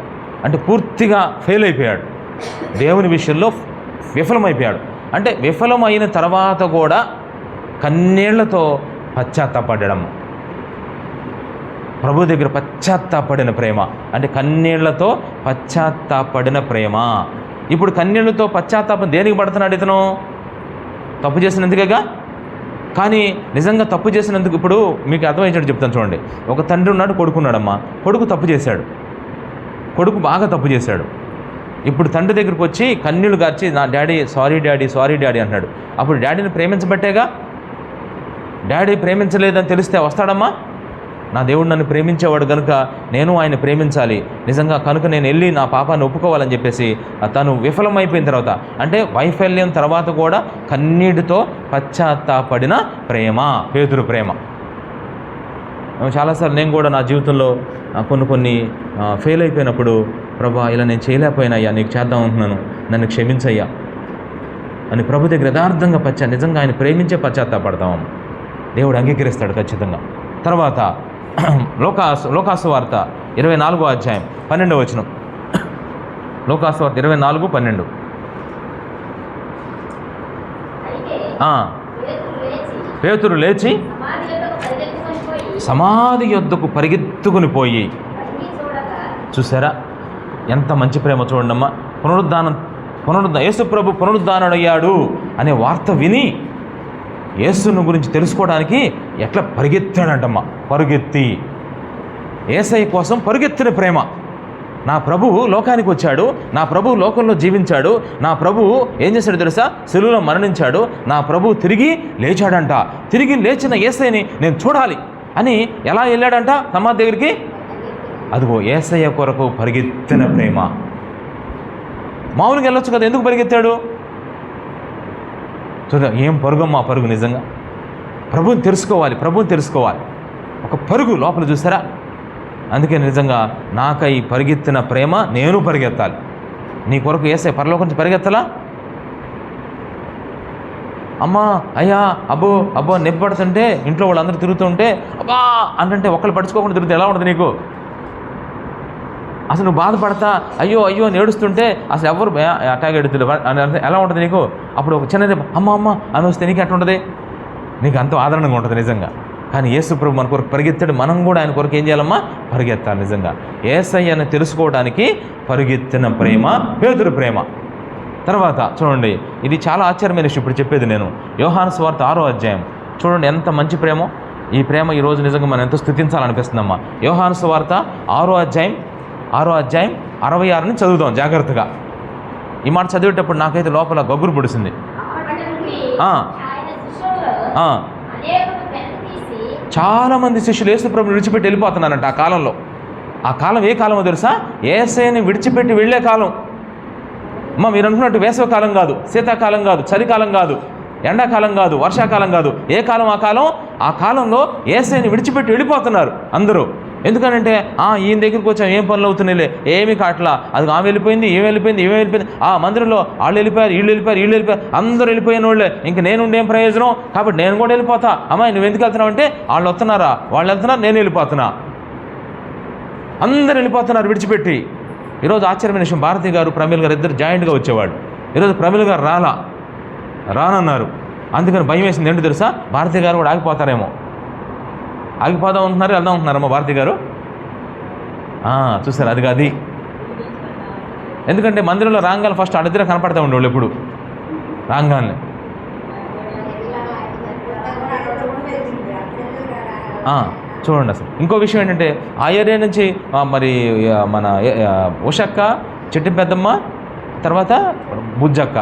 అంటే పూర్తిగా ఫెయిల్ అయిపోయాడు, దేవుని విషయంలో విఫలమైపోయాడు. అంటే విఫలమైన తర్వాత కూడా కన్నీళ్లతో పశ్చాత్తాపడడం. ప్రభు దగ్గర పశ్చాత్తాపడిన ప్రేమ అంటే కన్నీళ్లతో పశ్చాత్తాపడిన ప్రేమ. ఇప్పుడు కన్నీళ్లతో పశ్చాత్తాపం దేనికి పడుతున్నాడు ఇతను? తప్పు చేసినందుకేగా. కానీ నిజంగా తప్పు చేసినందుకు ఇప్పుడు మీకు అర్థమయ్యేటట్టు చెప్తాను చూడండి. ఒక తండ్రి ఉన్నాడు, కొడుకున్నాడమ్మా. కొడుకు తప్పు చేశాడు, కొడుకు బాగా తప్పు చేశాడు. ఇప్పుడు తండ్రి దగ్గరికి వచ్చి కన్నీళ్లు గార్చి నా డాడీ సారీ డాడీ అంటున్నాడు. అప్పుడు డాడీని ప్రేమించబట్టేగా. డాడీ ప్రేమించలేదని తెలిస్తే వస్తాడమ్మా. నా దేవుడు నన్ను ప్రేమించేవాడు కనుక నేను ఆయన ప్రేమించాలి నిజంగా, కనుక నేను వెళ్ళి నా పాపాన్ని ఒప్పుకోవాలని చెప్పేసి తను విఫలమైపోయిన తర్వాత, అంటే వైఫల్యం తర్వాత కూడా కన్నీటితో పశ్చాత్తాపడిన ప్రేమ పేతురు ప్రేమ. చాలాసార్లు నేను కూడా నా జీవితంలో కొన్ని ఫెయిల్ అయిపోయినప్పుడు, ప్రభా ఇలా నేను చేయలేకపోయినయ్యా, నీకు చేద్దాం అంటున్నాను, నన్ను క్షమించయ్యా అని ప్రభు దగ్గర యథార్థంగా నిజంగా ఆయన ప్రేమించే పశ్చాత్తాపడతాం. దేవుడు అంగీకరిస్తాడు ఖచ్చితంగా. తర్వాత లోకాసు వార్త 24వ అధ్యాయం 12వ వచనం. లోకాసు వార్త 24:12. పేతురు లేచి సమాధి యొద్దకు పరిగెత్తుకుని పోయి, చూసారా ఎంత మంచి ప్రేమ చూడండమ్మా. యేసు ప్రభు పునరుద్ధానుడయ్యాడు అనే వార్త విని యేసును గురించి తెలుసుకోవడానికి ఎట్లా పరిగెత్తాడంటమ్మా. పరుగెత్తి యేసయ్య కోసం పరుగెత్తిన ప్రేమ. నా ప్రభువు లోకానికి వచ్చాడు, నా ప్రభువు లోకంలో జీవించాడు, నా ప్రభువు ఏం చేశాడు తెలుసా, సిలువలో మరణించాడు, నా ప్రభువు తిరిగి లేచాడంట. తిరిగి లేచిన యేసయ్యని నేను చూడాలి అని ఎలా వెళ్ళాడంట సమాధి దగ్గరికి? అదిగో యేసయ్య కొరకు పరిగెత్తిన ప్రేమ. మామూలుగా వెళ్ళొచ్చు కదా, ఎందుకు పరిగెత్తాడు? చూద్దాం ఏం పరుగమ్మా పరుగు. నిజంగా ప్రభువుని తెలుసుకోవాలి. ఒక పరుగు లోపల చూసారా. అందుకే నిజంగా నాకై పరిగెత్తిన ప్రేమ నేను పరిగెత్తాలి. నీ కొరకు యేసయ్య పరలోకం నుంచి పరిగెత్తలా? అమ్మా అయ్యా అబ్బో నొప్పి పడుతుంటే ఇంట్లో వాళ్ళందరూ తిరుగుతుంటే అబ్బా అంటే ఒకళ్ళు పడుచుకోకుండా తిరుగుతే ఎలా ఉంటుంది నీకు? అసలు నువ్వు బాధపడతా అయ్యో అని ఏడుస్తుంటే అసలు ఎవరు అటాక్ ఎడుతుంది ఎలా ఉంటుంది నీకు? అప్పుడు ఒక చిన్నది అమ్మ అని వస్తే నీకు ఎట్లా ఉంటుంది? నీకు అంత ఆదరణగా ఉంటుంది నిజంగా. కానీ యేసు ప్రభు మన కొరకు పరిగెత్తాడు, మనం కూడా ఆయన కొరకు ఏం చేయాలమ్మా? పరిగెత్తాలి. నిజంగా యేసయ్యని తెలుసుకోవడానికి పరిగెత్తిన ప్రేమ పేతురు ప్రేమ. తర్వాత చూడండి, ఇది చాలా ఆశ్చర్యమైన విషయం ఇప్పుడు చెప్పేది నేను. యోహాను సువార్త 6వ అధ్యాయం చూడండి ఎంత మంచి ప్రేమ. ఈ ప్రేమ ఈరోజు నిజంగా మనం ఎంతో స్తుతించాలనిపిస్తుందమ్మా. యోహాను సువార్త 6వ అధ్యాయం 66 నుంచి చదువుదాం జాగ్రత్తగా. ఈ మాట చదివేటప్పుడు నాకైతే లోపల గొగ్గురు పొడిసింది. చాలామంది శిష్యులు యేసు ప్రభువుని విడిచిపెట్టి వెళ్ళిపోతున్నారంట ఆ కాలంలో. ఆ కాలం ఏ కాలమో తెలుసా? యేసయ్యని విడిచిపెట్టి వెళ్ళే కాలం. మీరు అనుకున్నట్టు వేసవికాలం కాదు, శీతాకాలం కాదు, చలికాలం కాదు, ఎండాకాలం కాదు, వర్షాకాలం కాదు. ఏ కాలం? ఆ కాలంలో యేసయ్యని విడిచిపెట్టి వెళ్ళిపోతున్నారు అందరూ. ఎందుకనంటే ఈయన దగ్గరికి వచ్చాం, ఏం పనులు అవుతున్నాయిలే, ఏమి కాట్లా, అది ఆమె వెళ్ళిపోయింది, ఏమి వెళ్ళిపోయింది, ఏమి వెళ్ళిపోయింది, ఆ మందిరంలో వాళ్ళు వెళ్ళిపోయారు, వీళ్ళు వెళ్ళిపోయారు, వీళ్ళు వెళ్ళిపోయారు, అందరూ వెళ్ళిపోయిన వాళ్ళే, ఇంక నేను ఉండేం ప్రయోజనం, కాబట్టి నేను కూడా వెళ్ళిపోతా. అమ్మాయి నువ్వు ఎందుకు వెళ్తున్నావు అంటే, వాళ్ళు వస్తున్నారా, వాళ్ళు వెళ్తున్నారు, నేను వెళ్ళిపోతున్నా, అందరు వెళ్ళిపోతున్నారు విడిచిపెట్టి. ఈరోజు ఆశ్చర్యమైన విషయం, భారతి గారు ప్రమీల్ గారు ఇద్దరు జాయింట్గా వచ్చేవాడు. ఈరోజు ప్రమీల్ గారు రానన్నారు. అందుకని భయం వేసింది. ఏంటో తెలుసా, భారతి గారు కూడా ఆగిపోతారేమో, ఆగిపోదాం ఉంటున్నారు, వెళ్దాం ఉంటున్నారమ్మా భారతి గారు. చూసారు, అది ఎందుకంటే మందిరంలో రాంగాలు ఫస్ట్ అడిగితే కనపడతా ఉండేవాళ్ళు ఎప్పుడు రాంగాల్ని. చూడండి అసలు ఇంకో విషయం ఏంటంటే, ఆ ఏరియా నుంచి మరి మన ఉషక్క, చెట్టి పెద్దమ్మ, తర్వాత బుజ్జక్క,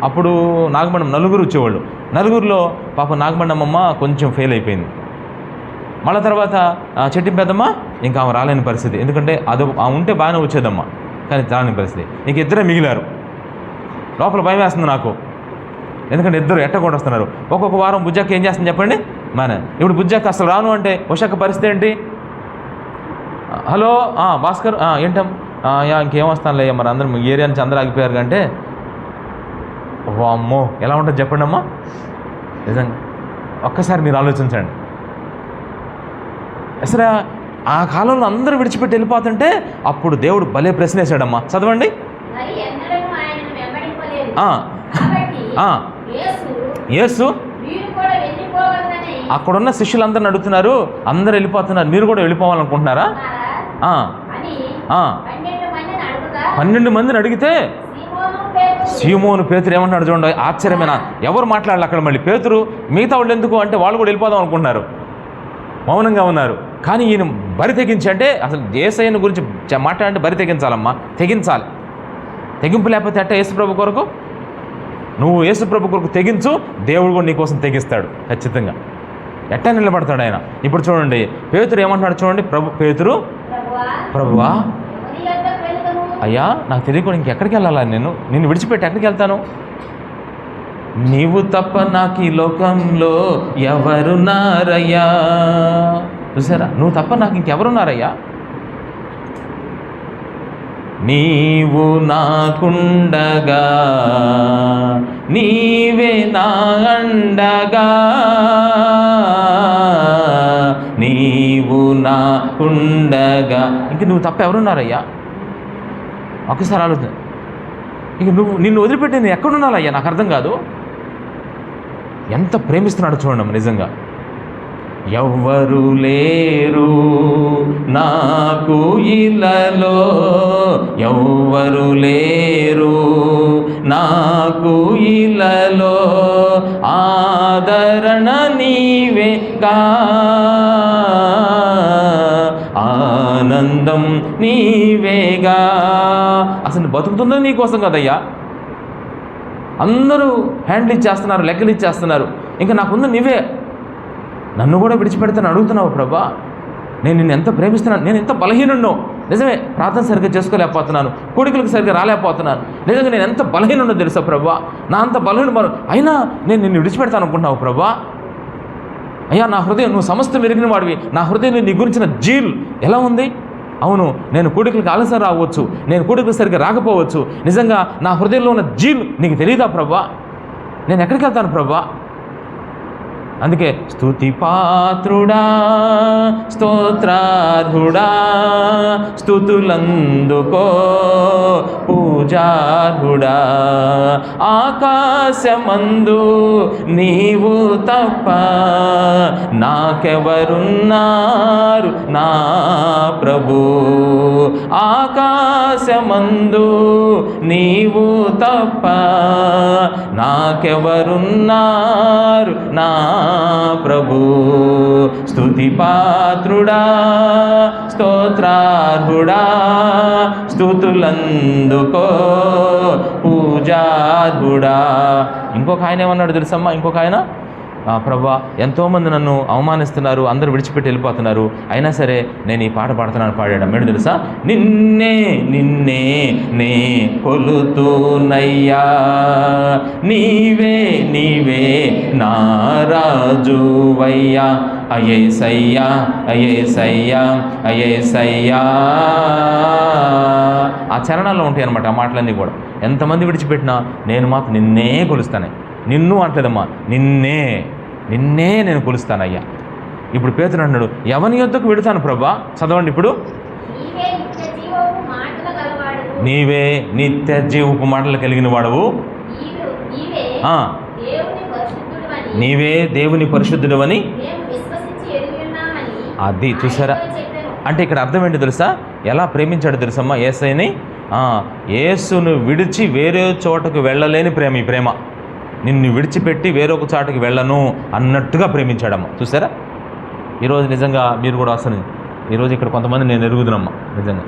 అప్పుడు నాగమండం నలుగురు వచ్చేవాళ్ళు. నలుగురిలో పాప నాగమండమ్మ కొంచెం ఫెయిల్ అయిపోయింది. మళ్ళీ తర్వాత చెట్టి పెద్దమ్మ ఇంకా ఆమె రాలేని పరిస్థితి, ఎందుకంటే అది ఉంటే బాగానే వచ్చేదమ్మా, కానీ రాలేని పరిస్థితి. ఇంక ఇద్దరే మిగిలారు. లోపల భయం వేస్తుంది నాకు, ఎందుకంటే ఇద్దరు ఎట్టకుండా వస్తున్నారు. ఒక్కొక్క వారం బుజ్జక్క ఏం చేస్తుంది చెప్పండి, ఇప్పుడు బుజ్జక్క అసలు రాను అంటే ఉషక్క పరిస్థితి ఏంటి, హలో భాస్కర్ ఏంటం ఇంకేం వస్తానులే, మరి అందరం ఏరియా నుంచి అందరూ ఆగిపోయారు కంటే, అమ్మో ఎలా ఉంటుంది చెప్పండి అమ్మా. నిజంగా ఒక్కసారి మీరు ఆలోచించండి. అసలు ఆ కాలంలో అందరూ విడిచిపెట్టి వెళ్ళిపోతుంటే అప్పుడు దేవుడు భలే ప్రశ్న వేశాడమ్మా. చదవండి. యేసు అక్కడున్న శిష్యులందరిని అడుగుతున్నారు, అందరూ వెళ్ళిపోతున్నారు, మీరు కూడా వెళ్ళిపోవాలనుకుంటున్నారా? 12 మందిని అడిగితే సీమోను పేతురు ఏమంటున్నాడు చూడండి, ఆశ్చర్యమైన, ఎవరు మాట్లాడాలి అక్కడ. మళ్ళీ పేతురు మిగతా వాళ్ళు ఎందుకు అంటే వాళ్ళు కూడా వెళ్ళిపోదాం అనుకుంటున్నారు, మౌనంగా ఉన్నారు. కానీ ఈయన బరి తెగించి, అంటే అసలు యేసయ్యను గురించి మాట్లాడంటే బరి తెగించాలమ్మా, తెగించాలి. తెగింపు లేకపోతే అట్ట యేసుప్రభు కొరకు, నువ్వు యేసుప్రభు కొరకు తెగించు, దేవుడు కూడా నీకోసం తెగిస్తాడు ఖచ్చితంగా. ఎట్టా నిలబడతాడు ఆయన. ఇప్పుడు చూడండి పేతురు ఏమంటున్నాడు చూడండి, పేతురు ప్రభువా అయ్యా నాకు తెలియకుండా ఇంకెక్కడికి వెళ్ళాలా, నిన్ను విడిచిపెట్టి ఎక్కడికి వెళ్తాను, నీవు తప్ప నాకు ఈ లోకంలో ఎవరున్నారయ్యా. చూసారా, నువ్వు తప్ప నాకు ఇంకెవరున్నారయ్యా, నీవు నాకుండగా నీవే నా అండగా, నీవు నాకుండగా ఇంక నువ్వు తప్ప ఎవరున్నారయ్యా. ఒకసారి ఆలోచన, ఇక నిన్ను వదిలిపెట్టి నేను ఎక్కడున్నానయ్యా, నాకు అర్థం కాదు. ఎంత ప్రేమిస్తున్నాడు చూడండి నిజంగా. ఎవ్వరు లేరు నాకు ఇలలో, ఎవ్వరు లేరు నాకు ఇలలో, ఆదరణ నీవేగా, ఆనందం నీవేగా. అసలు బతుకుతుందో నీకోసం కదయ్యా. అందరూ హ్యాండిల్ ఇచ్చేస్తున్నారు, లెక్కలు ఇచ్చేస్తున్నారు, ఇంకా నాకుంది నీవే. నన్ను కూడా విడిచిపెడతాను అడుగుతున్నావు ప్రభా. నేను నిన్ను ఎంత ప్రేమిస్తున్నాను, నేను ఎంత బలహీనున్నో. నిజమే, ప్రార్థన సరిగ్గా చేసుకోలేకపోతున్నాను, కోడికలకు సరిగ్గా రాలేకపోతున్నాను. నిజంగా నేను ఎంత బలహీనున్నో తెలుసా ప్రభా. నా అంత బలహీన అయినా నేను నిన్ను విడిచిపెడతాను అనుకుంటున్నావు ప్రభా. అయ్యా నా హృదయం, నువ్వు సమస్తం ఎరిగిన వాడివి, నా హృదయం నీ గురించిన జీల్ ఎలా ఉంది. అవును, నేను కోడికలకు ఆలస్యం రావచ్చు, నేను కోడికలు సరిగ్గా రాకపోవచ్చు. నిజంగా నా హృదయంలో ఉన్న జీల్ నీకు తెలియదా ప్రభా. నేను ఎక్కడికి వెళ్తాను ప్రభా. అందుకే స్తుతి పాత్రుడా, స్తోత్రార్హుడా, స్తుతులందుకో పూజార్హుడా. ఆకాశమందు నీవు తప్ప నాకెవరున్నారు నా ప్రభు. ఆకాశమందు నీవు తప్ప నాకెవరున్నారు నా ప్రభు. స్తుతి పాత్రుడా, స్తోత్రార్హుడా, స్తుతులందుకో పూజార్హుడా. ఇంకొక ఆయన ఏమన్నాడు తెలుసమ్మా, ఇంకొక ఆయన ప్రభా ఎంతోమంది నన్ను అవమానిస్తున్నారు, అందరూ విడిచిపెట్టి వెళ్ళిపోతున్నారు, అయినా సరే నేను ఈ పాట పాడుతున్నాను పాడాడు. మేడం తెలుసా, నిన్నే నిన్నే నే కొలుతూనయ్యా, నీవే నీవే నా రాజువయ్యా, అయేసయ్యా అయేసయ్యా అయేసయ్యా. ఆ చరణాల్లో ఉంటాయి అన్నమాట ఆ మాటలన్నీ కూడా. ఎంతమంది విడిచిపెట్టినా నేను మాత్రం నిన్నే కొలుస్తానే. నిన్ను అంటలేదమ్మా, నిన్నే నిన్నే నేను కొలుస్తానయ్యా. ఇప్పుడు పేతురు అన్నాడు, ఎవని యొద్దకు వెళుతాను ప్రభా? చదవండి ఇప్పుడు. నీవే నిత్య జీవపు మాటలు కలిగిన వాడవు, నీవే దేవుని పరిశుద్ధుడవని. అది చూసారా, అంటే ఇక్కడ అర్థం ఏంటి తెలుసా? ఎలా ప్రేమించాడు తెలుసమ్మా యేసయ్యని. యేసును విడిచి వేరే చోటకు వెళ్ళలేని ప్రేమ ఈ ప్రేమ. నిన్ను విడిచిపెట్టి వేరొక చాటుకి వెళ్ళను అన్నట్టుగా ప్రేమించాడమ్మ. చూసారా, ఈరోజు నిజంగా మీరు కూడా అసలు ఈరోజు ఇక్కడ కొంతమంది నేను ఎరుగుదునమ్మా, నిజంగా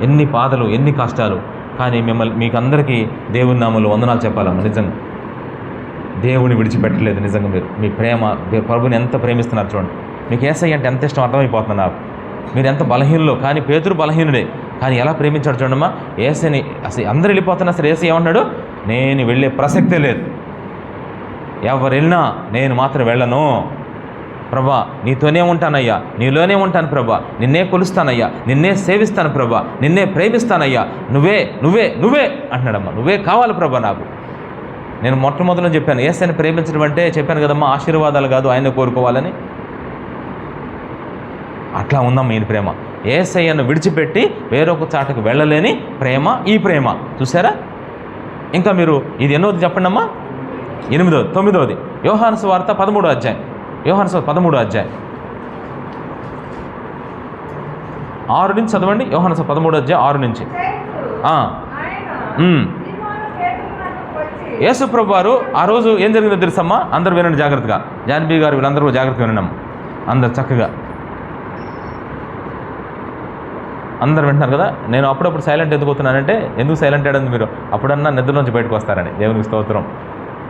ఎన్ని బాధలు ఎన్ని కష్టాలు, కానీ మిమ్మల్ని మీకు అందరికీ దేవుని నామములో వందనాలు చెప్పాలమ్మా. నిజంగా దేవుని విడిచిపెట్టలేదు. నిజంగా మీరు మీ ప్రేమ ప్రభుని ఎంత ప్రేమిస్తున్నారు చూడండి. మీకు యేసయ్య అంటే ఎంత ఇష్టం అర్థమైపోతుంది నాకు. మీరు ఎంత బలహీనులో, కానీ పేతురు బలహీనుడే, కానీ ఎలా ప్రేమించాడు చూడమ్మా యేసయ్యని. అసలు అందరూ వెళ్ళిపోతున్నా సరే యేసయ్య ఏమన్నాడు, నేను వెళ్ళే ప్రసక్తే లేదు, ఎవరు వెళ్ళినా నేను మాత్రం వెళ్ళను ప్రభా, నీతోనే ఉంటానయ్యా, నీలోనే ఉంటాను ప్రభా, నిన్నే కొలుస్తానయ్యా, నిన్నే సేవిస్తాను ప్రభా, నిన్నే ప్రేమిస్తానయ్యా, నువ్వే నువ్వే నువ్వే అంటున్నాడమ్మా. నువ్వే కావాలి ప్రభా నాకు. నేను మొట్టమొదటిలో చెప్పాను, యేసయ్యని ప్రేమించడం అంటే చెప్పాను కదమ్మా, ఆశీర్వాదాలు కాదు ఆయన కోరుకోవాలని. అట్లా ఉందమ్మా ఈయన ప్రేమ. యేసయ్యను విడిచిపెట్టి వేరొక చాటుకు వెళ్ళలేని ప్రేమ ఈ ప్రేమ. చూసారా? ఇంకా మీరు ఇది ఎన్నోది చెప్పండి అమ్మా, 8వ 9వది యోహాను సువార్త 13వ అధ్యాయం. యోహాను సువార్త 13వ అధ్యాయం 6 నుంచి చదవండి. యోహాను సువార్త 13వ అధ్యాయం 6 నుంచి. యేసు ప్రభు వారు ఆ రోజు ఏం జరిగిందో తెలుసమ్మా, అందరూ వినండి జాగ్రత్తగా. జాన్బీ గారు వీళ్ళందరూ జాగ్రత్తగా వినమ్మా, అందరు చక్కగా అందరు వింటున్నారు కదా. నేను అప్పుడప్పుడు సైలెంట్ ఎందుకు అవుతున్నానంటే, ఎందుకు సైలెంట్ అయ్యాడని మీరు అప్పుడన్నా నిద్రలోంచి బయటకు వస్తారని. దేవునికి స్తోత్రం.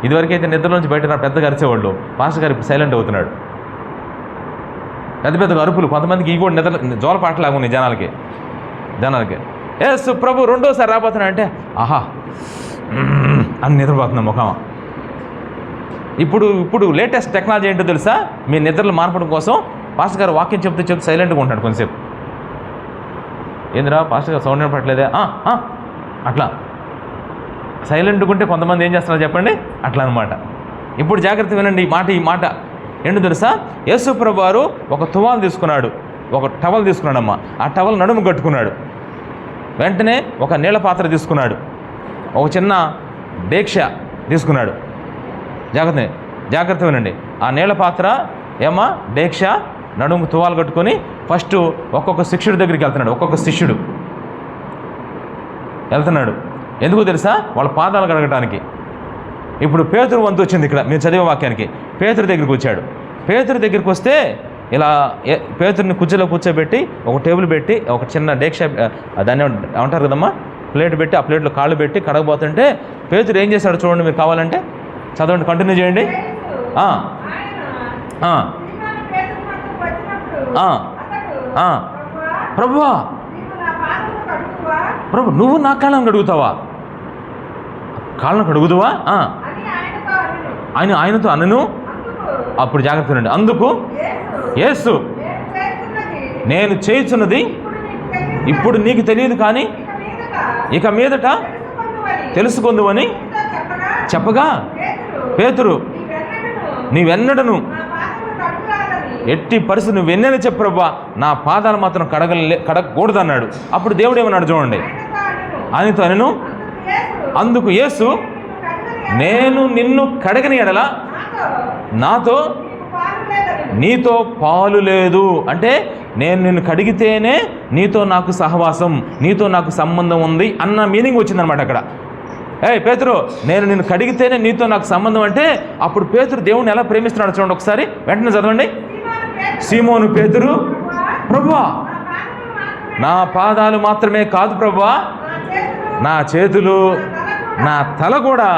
ఇదివరకైతే నిద్రలోంచి బయట పెద్దగా అరిచేవాళ్ళు, పాస్టర్ గారు ఇప్పుడు సైలెంట్ అవుతున్నాడు. పెద్ద పెద్దగా అరుపులు, కొంతమందికి ఈ కూడా నిద్ర జోలపాటలాగా ఉన్నాయి జనాలకి. యేసు ప్రభు రెండోసారి రాబోతున్నా అంటే ఆహా అని నిద్రపోతున్నాం ముఖం. ఇప్పుడు లేటెస్ట్ టెక్నాలజీ ఏంటో తెలుసా, మీ నిద్రలు మార్పడం కోసం పాస్టర్ గారు వాక్యం చెప్తే సైలెంట్గా ఉంటాడు కొంతసేపు. ఏందిరా పాస్టర్ గారు సౌండ్ వినపట్లేదే అట్లా సైలెంట్గా ఉంటే కొంతమంది ఏం చేస్తున్నారు చెప్పండి, అట్లా అనమాట. ఇప్పుడు జాగ్రత్త వినండి ఈ మాట ఏంటో తెలుసా, యేసు ప్రభు వారు ఒక తువాలు తీసుకున్నాడు, ఒక టవల్ తీసుకున్నాడమ్మా. ఆ టవల్ నడుము కట్టుకున్నాడు. వెంటనే ఒక నీళ్ళ పాత్ర తీసుకున్నాడు, ఒక చిన్న డేక్ష తీసుకున్నాడు. జాగ్రత్త వినండి. ఆ నీళ్ళ పాత్ర డేక్ష నడుము తువాలు కట్టుకొని ఫస్ట్ ఒక్కొక్క శిష్యుడి దగ్గరికి వెళ్తున్నాడు. ఒక్కొక్క శిష్యుడు వెళ్తున్నాడు. ఎందుకు తెలుసా, వాళ్ళ పాదాలు కడగడానికి. ఇప్పుడు పేతురు వంతు వచ్చింది. ఇక్కడ మీరు చదివే వాక్యానికి పేతురు దగ్గరికి వచ్చాడు. పేతురు దగ్గరికి వస్తే ఇలా పేతురిని కుర్చీలో కూర్చోబెట్టి ఒక టేబుల్ పెట్టి ఒక చిన్న డేక్ష, దాన్ని ఏమంటారు కదమ్మా, ప్లేట్ పెట్టి ఆ ప్లేట్లో కాళ్ళు పెట్టి కడగబోతుంటే పేతురు ఏం చేశాడు చూడండి, మీరు కావాలంటే చదవండి, కంటిన్యూ చేయండి. ప్రభువా, ప్రభు నువ్వు నా కాళ్ళను కడుగుతావా? కాళ్ళను కడుగుతావా? ఆయనతో అనను. అప్పుడు జాగ్రత్త ఉండండి. అందుకు యేసు, నేను చేయుచున్నది ఇప్పుడు నీకు తెలియదు, కానీ ఇక మీదట తెలుసుకుందువని చెప్పగా, పేతురు నీవెన్నడను ఎట్టి పరిస్థితి నువ్వెన్నని చెప్పబ్బా, నా పాదాలు మాత్రం కడగకూడదు అన్నాడు. అప్పుడు దేవుడు ఏమన్నాడు చూడండి, ఆయనతో అనను. అందుకు యేసు, నేను నిన్ను కడగని ఎడల నీతో పాలు లేదు. అంటే నేను నిన్ను కడిగితేనే నీతో నాకు సహవాసం, నీతో నాకు సంబంధం ఉంది అన్న మీనింగ్ వచ్చిందనమాట అక్కడ. పేతురు, నేను నిన్ను కడిగితేనే నీతో నాకు సంబంధం అంటే అప్పుడు పేతురు దేవుణ్ణి ఎలా ప్రేమిస్తున్నాడు చూడండి ఒకసారి. వెంటనే చదవండి. సీమోను పేతురు, ప్రభువా నా పాదాలు మాత్రమే కాదు ప్రభువా, నా చేతులు నా తల కూడా.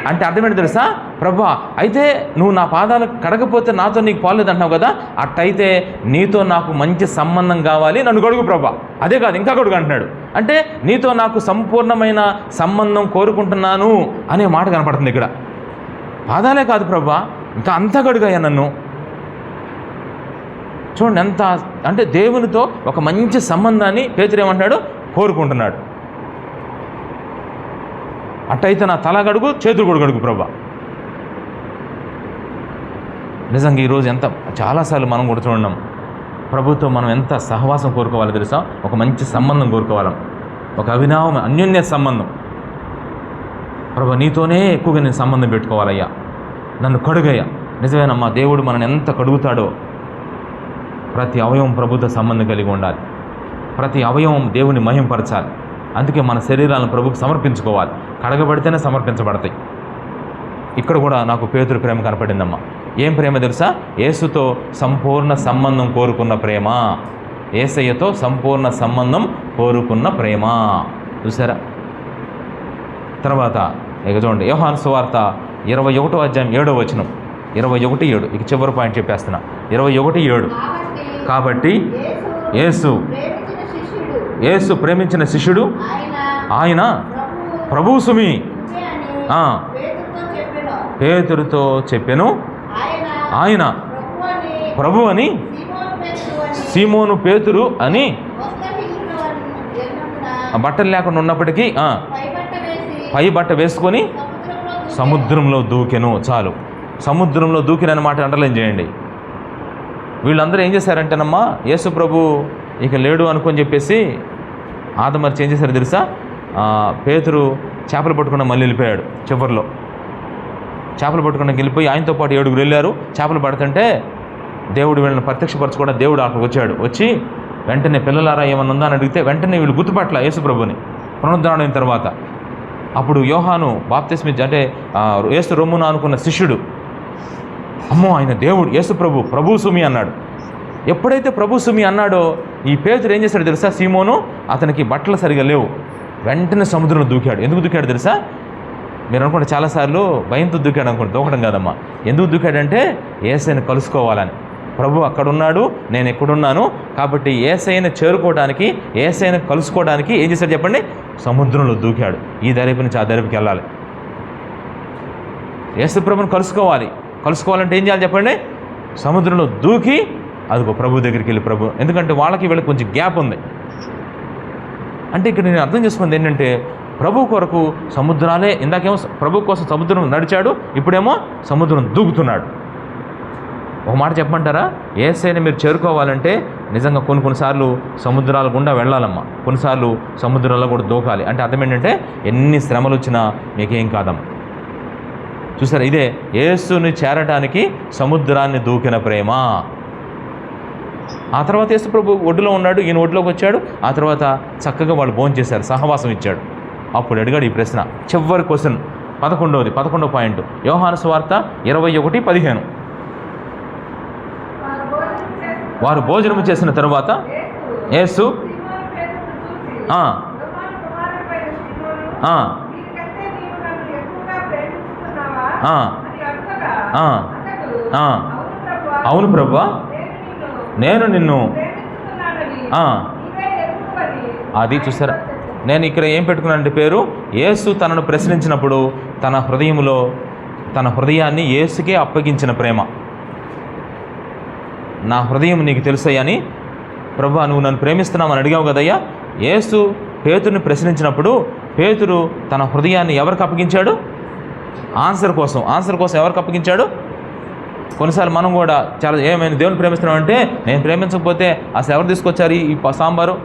అంటే అర్థమేంటి తెలుసా, ప్రభా అయితే నువ్వు నా పాదాలు కడగపోతే నాతో నీకు పాలేదు అంటున్నావు కదా, అట్టయితే నీతో నాకు మంచి సంబంధం కావాలి, నన్ను కడుగు ప్రభా. అదే కాదు ఇంకా కడుగు అంటున్నాడు. అంటే నీతో నాకు సంపూర్ణమైన సంబంధం కోరుకుంటున్నాను అనే మాట కనపడుతుంది ఇక్కడ. పాదాలే కాదు ప్రభా, ఇంకా అంతా కడుగయ్యా నన్ను. చూడండి ఎంత అంటే దేవునితో ఒక మంచి సంబంధాన్ని పేతురు ఏమంటాడు, కోరుకుంటున్నాడు. అట్టయితే నా తల గడుగు, చేతులు కూడా గడుగు ప్రభా. నిజంగా ఈరోజు ఎంత చాలాసార్లు మనం కూడా చూడడం, ప్రభుత్వం మనం ఎంత సహవాసం కోరుకోవాలో తెలుసా, ఒక మంచి సంబంధం కోరుకోవాలం, ఒక అన్యోన్య సంబంధం. ప్రభా నీతోనే ఎక్కువగా నేను సంబంధం పెట్టుకోవాలయ్యా, నన్ను కడుగయ్యా. నిజమేనమ్మా, దేవుడు మనల్ని ఎంత కడుగుతాడో. ప్రతి అవయవం ప్రభుత్వ సంబంధం కలిగి ఉండాలి, ప్రతి అవయవం దేవుని మహింపరచాలి. అందుకే మన శరీరాలను ప్రభుకు సమర్పించుకోవాలి, కడగబడితేనే సమర్పించబడతాయి. ఇక్కడ కూడా నాకు పేతురు ప్రేమ కనపడిందమ్మా. ఏం ప్రేమ తెలుసా, యేసుతో సంపూర్ణ సంబంధం కోరుకున్న ప్రేమ, యేసయ్యతో సంపూర్ణ సంబంధం కోరుకున్న ప్రేమ. చూసారా? తర్వాత ఇక చూడండి, యోహాను సువార్త 21వ అధ్యాయం 7వ వచనం, 21:7. ఇక చివరి పాయింట్ చెప్పేస్తున్నా, 21:7. కాబట్టి యేసు ప్రేమించిన శిష్యుడు ఆయన ప్రభువు సుమి పేతురుతో చెప్పెను. ఆయన ప్రభు అని సీమోను పేతురు అని బట్టలు లేకుండా ఉన్నప్పటికీ పై బట్ట వేసుకొని సముద్రంలో దూకెను. చాలు, సముద్రంలో దూకిన మాట అండర్లైన్ చేయండి. వీళ్ళందరూ ఏం చేశారంటేనమ్మా, యేసు ప్రభు ఇక లేడు అనుకొని చెప్పేసి ఆదమర్చి ఏం చేశారు తెలుసా, పేతురు చేపలు పట్టుకున్న మళ్ళీ వెళ్ళిపోయాడు. చివరిలో చేపలు పట్టుకున్న వెళ్ళిపోయి ఆయనతో పాటు 7 వెళ్ళారు. చేపలు పడుతుంటే దేవుడు వీళ్ళని ప్రత్యక్షపరచుకోవడం, దేవుడు అక్కడికి వచ్చాడు. వచ్చి వెంటనే పిల్లలారా ఏమన్నా ఉందా అని అడిగితే వెంటనే వీళ్ళు గుర్తుపట్ల యేసు ప్రభుని పునరుద్ధరణ అయిన తర్వాత. అప్పుడు యోహాను బాప్తిస్మ అంటే యేసు రొమ్మున అనుకున్న శిష్యుడు, అమ్మో ఆయన దేవుడు యేసు ప్రభు సుమి అన్నాడు. ఎప్పుడైతే ప్రభు సుమి అన్నాడో ఈ పేతురు ఏం చేశాడు తెలుసా, సీమోను అతనికి బట్టలు సరిగా లేవు, వెంటనే సముద్రంలో దూకాడు. ఎందుకు దూకాడు తెలుసా? మీరు అనుకుంటే చాలాసార్లు భయంతో దూకాడు అనుకుంటే, దూకడం కాదమ్మా. ఎందుకు దూకాడంటే యేసయ్యను కలుసుకోవాలని. ప్రభు అక్కడున్నాడు, నేను ఎక్కడున్నాను కాబట్టి యేసయ్యను చేరుకోవడానికి, యేసయ్యను కలుసుకోవడానికి ఏం చేశాడు చెప్పండి, సముద్రంలో దూకాడు. ఈ దరిపు నుంచి ఆ దరిపుకి వెళ్ళాలి, యేసు ప్రభుని కలుసుకోవాలంటే ఏం చేయాలి చెప్పండి, సముద్రంలో దూకి అదిగో ప్రభు దగ్గరికి వెళ్ళి ప్రభు, ఎందుకంటే వాళ్ళకి వీళ్ళకి కొంచెం గ్యాప్ ఉంది. అంటే ఇక్కడ నేను అర్థం చేసుకుంది ఏంటంటే, ప్రభు కొరకు సముద్రాలే, ఇందాకేమో ప్రభు కోసం సముద్రం నడిచాడు, ఇప్పుడేమో సముద్రం దూకుతున్నాడు. ఒక మాట చెప్పమంటారా, యేసయ్యని మీరు చేరుకోవాలంటే నిజంగా కొన్నిసార్లు సముద్రాల గుండా వెళ్ళాలమ్మా, కొన్నిసార్లు సముద్రాల్లో కూడా దూకాలి. అంటే అర్థం ఏంటంటే, ఎన్ని శ్రమలు వచ్చినా మీకేం కాదమ్మా. చూసారా, ఇదే యేసుని చేరడానికి సముద్రాన్ని దూకిన ప్రేమ. ఆ తర్వాత యేసు ప్రభు ఒడ్డులో ఉన్నాడు, ఈయన ఒడ్డులోకి వచ్చాడు. ఆ తర్వాత చక్కగా వాళ్ళు భోజనం చేశారు, సహవాసం ఇచ్చాడు. అప్పుడు అడిగాడు ఈ ప్రశ్న, చివరి క్వశ్చన్, 11వ పాయింట్, యోహాను సువార్త 21:15. వారు భోజనం చేసిన తరువాత యేసు అవును ప్రభువా, నేను నిన్ను అది చూసారా. నేను ఇక్కడ ఏం పెట్టుకున్నానంటే పేరు, యేసు తనను ప్రశ్నించినప్పుడు తన హృదయాన్ని యేసుకే అప్పగించిన ప్రేమ. నా హృదయం నీకు తెలుసయ్యని, ప్రభువా నువ్వు నన్ను ప్రేమిస్తున్నామని అడిగావు కదయ్యా. యేసు పేతురుని ప్రశ్నించినప్పుడు పేతురు తన హృదయాన్ని ఎవరికి అప్పగించాడు, ఆన్సర్ కోసం ఎవరికి అప్పగించాడు. కొన్నిసార్లు మనం కూడా చాలా ఏమైనా దేవుని ప్రేమిస్తున్నామంటే, నేను ప్రేమించకపోతే అసలు ఎవరు తీసుకొచ్చారు ఈ సాంబారు,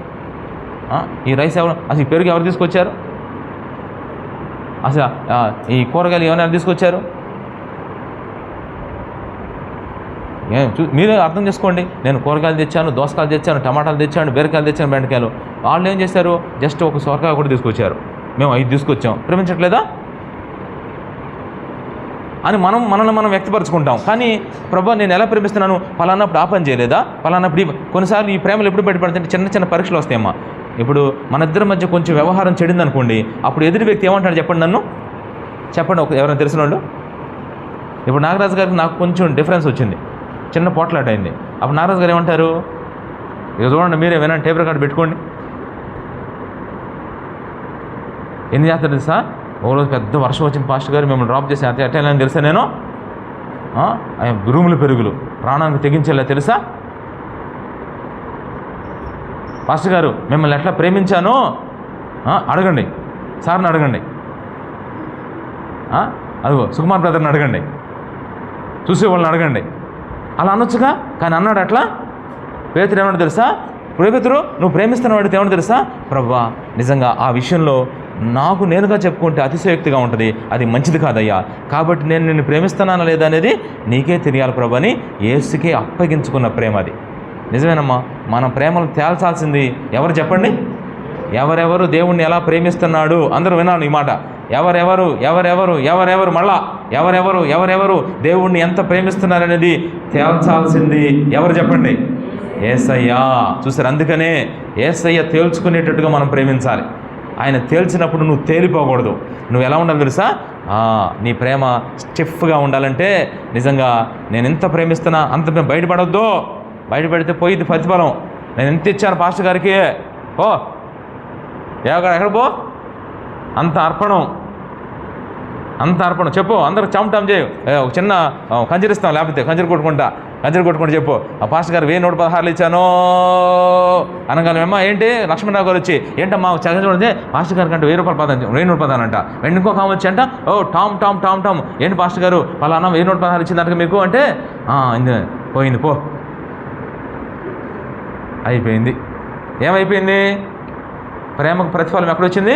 ఈ రైస్ అసలు ఈ పెరుగు ఎవరు తీసుకొచ్చారు, అసలు ఈ కూరగాయలు ఎవరైనా తీసుకొచ్చారు, మీరే అర్థం చేసుకోండి. నేను కూరగాయలు తెచ్చాను, దోసకాయలు తెచ్చాను, టమాటాలు తెచ్చాను, బీరకాయలు తెచ్చాను, బెండకాయలు. వాళ్ళు ఏం చేశారు, జస్ట్ ఒక సొరకాయ కూడా తీసుకొచ్చారు, మేము 5 తీసుకొచ్చాం. ప్రేమించట్లేదా అని మనల్ని మనం వ్యక్తపరచుకుంటాం. కానీ ప్రభు నేను ఎలా ప్రేమిస్తున్నాను, పలానప్పుడు ఆ పని చేయలేదా, పలానప్పుడు కొన్నిసార్లు ఈ ప్రేమలు ఎప్పుడు బయటపడుతుంటే చిన్న పరీక్షలు వస్తాయమ్మా. ఇప్పుడు మన ఇద్దరి మధ్య కొంచెం వ్యవహారం చెడింది అనుకోండి, అప్పుడు ఎదుటి వ్యక్తి ఏమంటాడు చెప్పండి, నన్ను చెప్పండి, ఎవరైనా తెలిసిన వాళ్ళు ఇప్పుడు నాగరాజు గారికి నాకు కొంచెం డిఫరెన్స్ వచ్చింది, చిన్న పోట్లాట అయింది. అప్పుడు నాగరాజు గారు ఏమంటారు? ఇక చూడండి, మీరే వినండి, టేప్ రికార్డు పెట్టుకోండి. ఎన్ని చేస్తారు తెలుసా? ఒకరోజు పెద్ద వర్షం వచ్చింది, పాస్టర్ గారు మిమ్మల్ని డ్రాప్ చేసి అట్టే అట్టేనని తెలుసా, నేను రూములు పెరుగులు ప్రాణానికి తెగించేలా తెలుసా? పాస్టర్ గారు మిమ్మల్ని ఎట్లా ప్రేమించానో అడగండి, సార్ని అడగండి, అదిగో సుకుమార్ బ్రదర్ని అడగండి, చూసేవాళ్ళని అడగండి. అలా అనొచ్చుగా, కానీ అన్నాడు అట్లా. పేతురు ఏమన్నా తెలుసా? పేతురు నువ్వు ప్రేమిస్తున్న వాడితే ఏమన్నా తెలుసా? ప్రభువా, నిజంగా ఆ విషయంలో నాకు నేనుగా చెప్పుకుంటే అతిశయోక్తిగా ఉంటుంది, అది మంచిది కాదయ్యా, కాబట్టి నేను నిన్ను ప్రేమిస్తున్నానా లేదా అనేది నీకే తెలియాలి ప్రభు అని యేసుకే అప్పగించుకున్న ప్రేమ అది. నిజమేనమ్మా, మనం ప్రేమను తేల్చాల్సింది ఎవరు చెప్పండి? ఎవరెవరు దేవుణ్ణి ఎలా ప్రేమిస్తున్నాడు అందరూ వినాలి ఈ మాట. ఎవరెవరు మళ్ళా ఎవరెవరు దేవుణ్ణి ఎంత ప్రేమిస్తున్నారనేది తేల్చాల్సింది ఎవరు చెప్పండి? యేసయ్యా. చూసారు, అందుకనే యేసయ్య తేల్చుకునేటట్టుగా మనం ప్రేమించాలి. ఆయన తేల్చినప్పుడు నువ్వు తేలిపోకూడదు. నువ్వు ఎలా ఉండాలి తెలుసా? నీ ప్రేమ స్టిఫ్గా ఉండాలంటే నిజంగా నేను ఎంత ప్రేమిస్తున్నా అంత బయటపడొద్దు. బయటపడితే పోయిద్ది ప్రతిఫలం. నేను ఎంత ఇచ్చాను పాస్టర్ గారికి, ఎక్కడ పో, అంత అర్పణం చెప్పు. అందరూ చమటం చేయి, ఒక చిన్న కంజరిస్తాం, లేకపోతే కంజరు కొట్టుకుంటా చెప్పు. ఆ పాస్టర్ గారు 1116 ఇచ్చాను అనగానేమ్మా, ఏంటి లక్ష్మణరావు గారు వచ్చి ఏంటమ్మా చదివితే పాస్టర్ గారికి అంటే 1000 రూపాయలు అంట. ఇంకో కామ వచ్చి అంట, టామ్ ఏంటి పాస్టర్ గారు పలానా 1116 ఇచ్చిందంట మీకు అంటే, పోయింది పో. అయిపోయింది. ఏమైపోయింది? ప్రేమకు ప్రతిఫలం ఎక్కడొచ్చింది?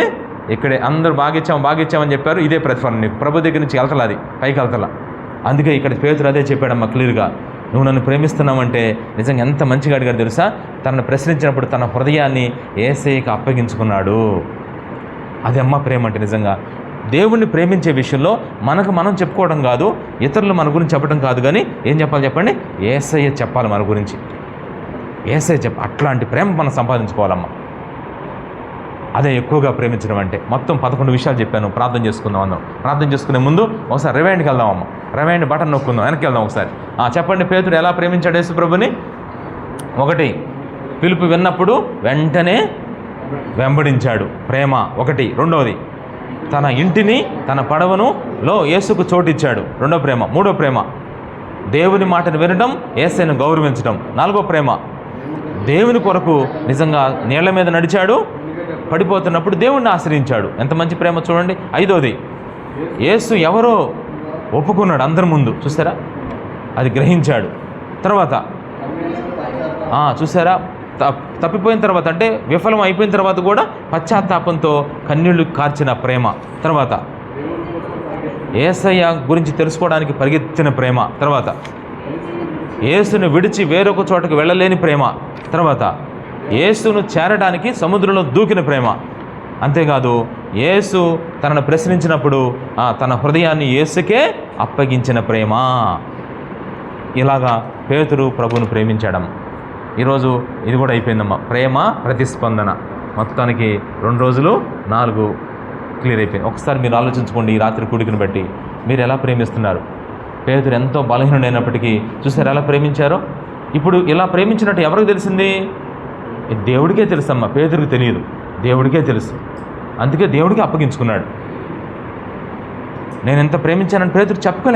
ఇక్కడే. అందరూ బాగిచ్చామని చెప్పారు, ఇదే ప్రతిఫలం నీకు. ప్రభు దగ్గర నుంచి వెళ్తలా, అది పైకి వెళ్తలా. అందుకే ఇక్కడ పేతురు అదే చెప్పాడమ్మా క్లియర్గా, నువ్వు నన్ను ప్రేమిస్తున్నావంటే నిజంగా ఎంత మంచిగా అడిగాడు తెలుసా? తనను ప్రశ్నించినప్పుడు తన హృదయాన్ని యేసయ్యకి అప్పగించుకున్నాడు. అది అమ్మ ప్రేమ అంటే. నిజంగా దేవుణ్ణి ప్రేమించే విషయంలో మనం చెప్పుకోవడం కాదు, ఇతరులు మన గురించి చెప్పడం కాదు, కానీ ఏం చెప్పాలి చెప్పండి? యేసయ్య చెప్పాలి మన గురించి. యేసయ్య అట్లాంటి ప్రేమ మనం సంపాదించుకోవాలమ్మా. అదే ఎక్కువగా ప్రేమించడం అంటే. మొత్తం 11 విషయాలు చెప్పాను. ప్రార్థన చేసుకుందాం అందరం. ప్రార్థన చేసుకునే ముందు ఒకసారి రివైండ్కి వెళ్దాం అమ్మ. రివైండ్ బటన్ నొక్కుందాం, వెనక్కి వెళ్దాం ఒకసారి. చెప్పండి, పేతుడు ఎలా ప్రేమించాడు యేసు ప్రభుని? 1, పిలుపు విన్నప్పుడు వెంటనే వెంబడించాడు, ప్రేమ 1. 2వది, తన ఇంటిని తన పడవనులో యేసుకు చోటిచ్చాడు, 2వ ప్రేమ. 3వ ప్రేమ, దేవుని మాటను వినడం, యేసయ్యను గౌరవించడం, 4వ ప్రేమ, దేవుని కొరకు నిజంగా నీళ్ల మీద నడిచాడు, పడిపోతున్నప్పుడు దేవుణ్ణి ఆశ్రయించాడు. ఎంత మంచి ప్రేమ చూడండి. 5వది, యేసు ఎవరో ఒప్పుకున్నాడు అందరి ముందు, చూసారా, అది గ్రహించాడు. తర్వాత చూసారా, తప్పిపోయిన తర్వాత అంటే విఫలం అయిపోయిన తర్వాత కూడా పశ్చాత్తాపంతో కన్నీళ్లు కార్చిన ప్రేమ. తర్వాత యేసయ్య గురించి తెలుసుకోవడానికి పరిగెత్తిన ప్రేమ. తర్వాత యేసును విడిచి వేరొక చోటకు వెళ్ళలేని ప్రేమ. తర్వాత యేసును చేరడానికి సముద్రంలో దూకిన ప్రేమ. అంతేకాదు, యేసు తనను ప్రశ్నించినప్పుడు తన హృదయాన్ని యేసుకే అప్పగించిన ప్రేమ. ఇలాగా పేతురు ప్రభువును ప్రేమించాడమ్మ. ఈరోజు ఇది కూడా అయిపోయిందమ్మా, ప్రేమ ప్రతిస్పందన. మొత్తానికి 2 రోజులు 4 క్లియర్ అయిపోయింది. ఒకసారి మీరు ఆలోచించుకోండి, ఈ రాత్రి కూడికను బట్టి మీరు ఎలా ప్రేమిస్తున్నారు? పేతురు ఎంతో బలహీనుడైనప్పటికీ చూసారు ఎలా ప్రేమించారో. ఇప్పుడు ఇలా ప్రేమించినట్టు ఎవరికి తెలిసింది? దేవుడికే తెలుసమ్మా, పేతురికి తెలియదు, దేవుడికే తెలుసు. అందుకే దేవుడికి అప్పగించుకున్నాడు. నేను ఎంత ప్రేమించానని పేతురు చెప్పుకోలే.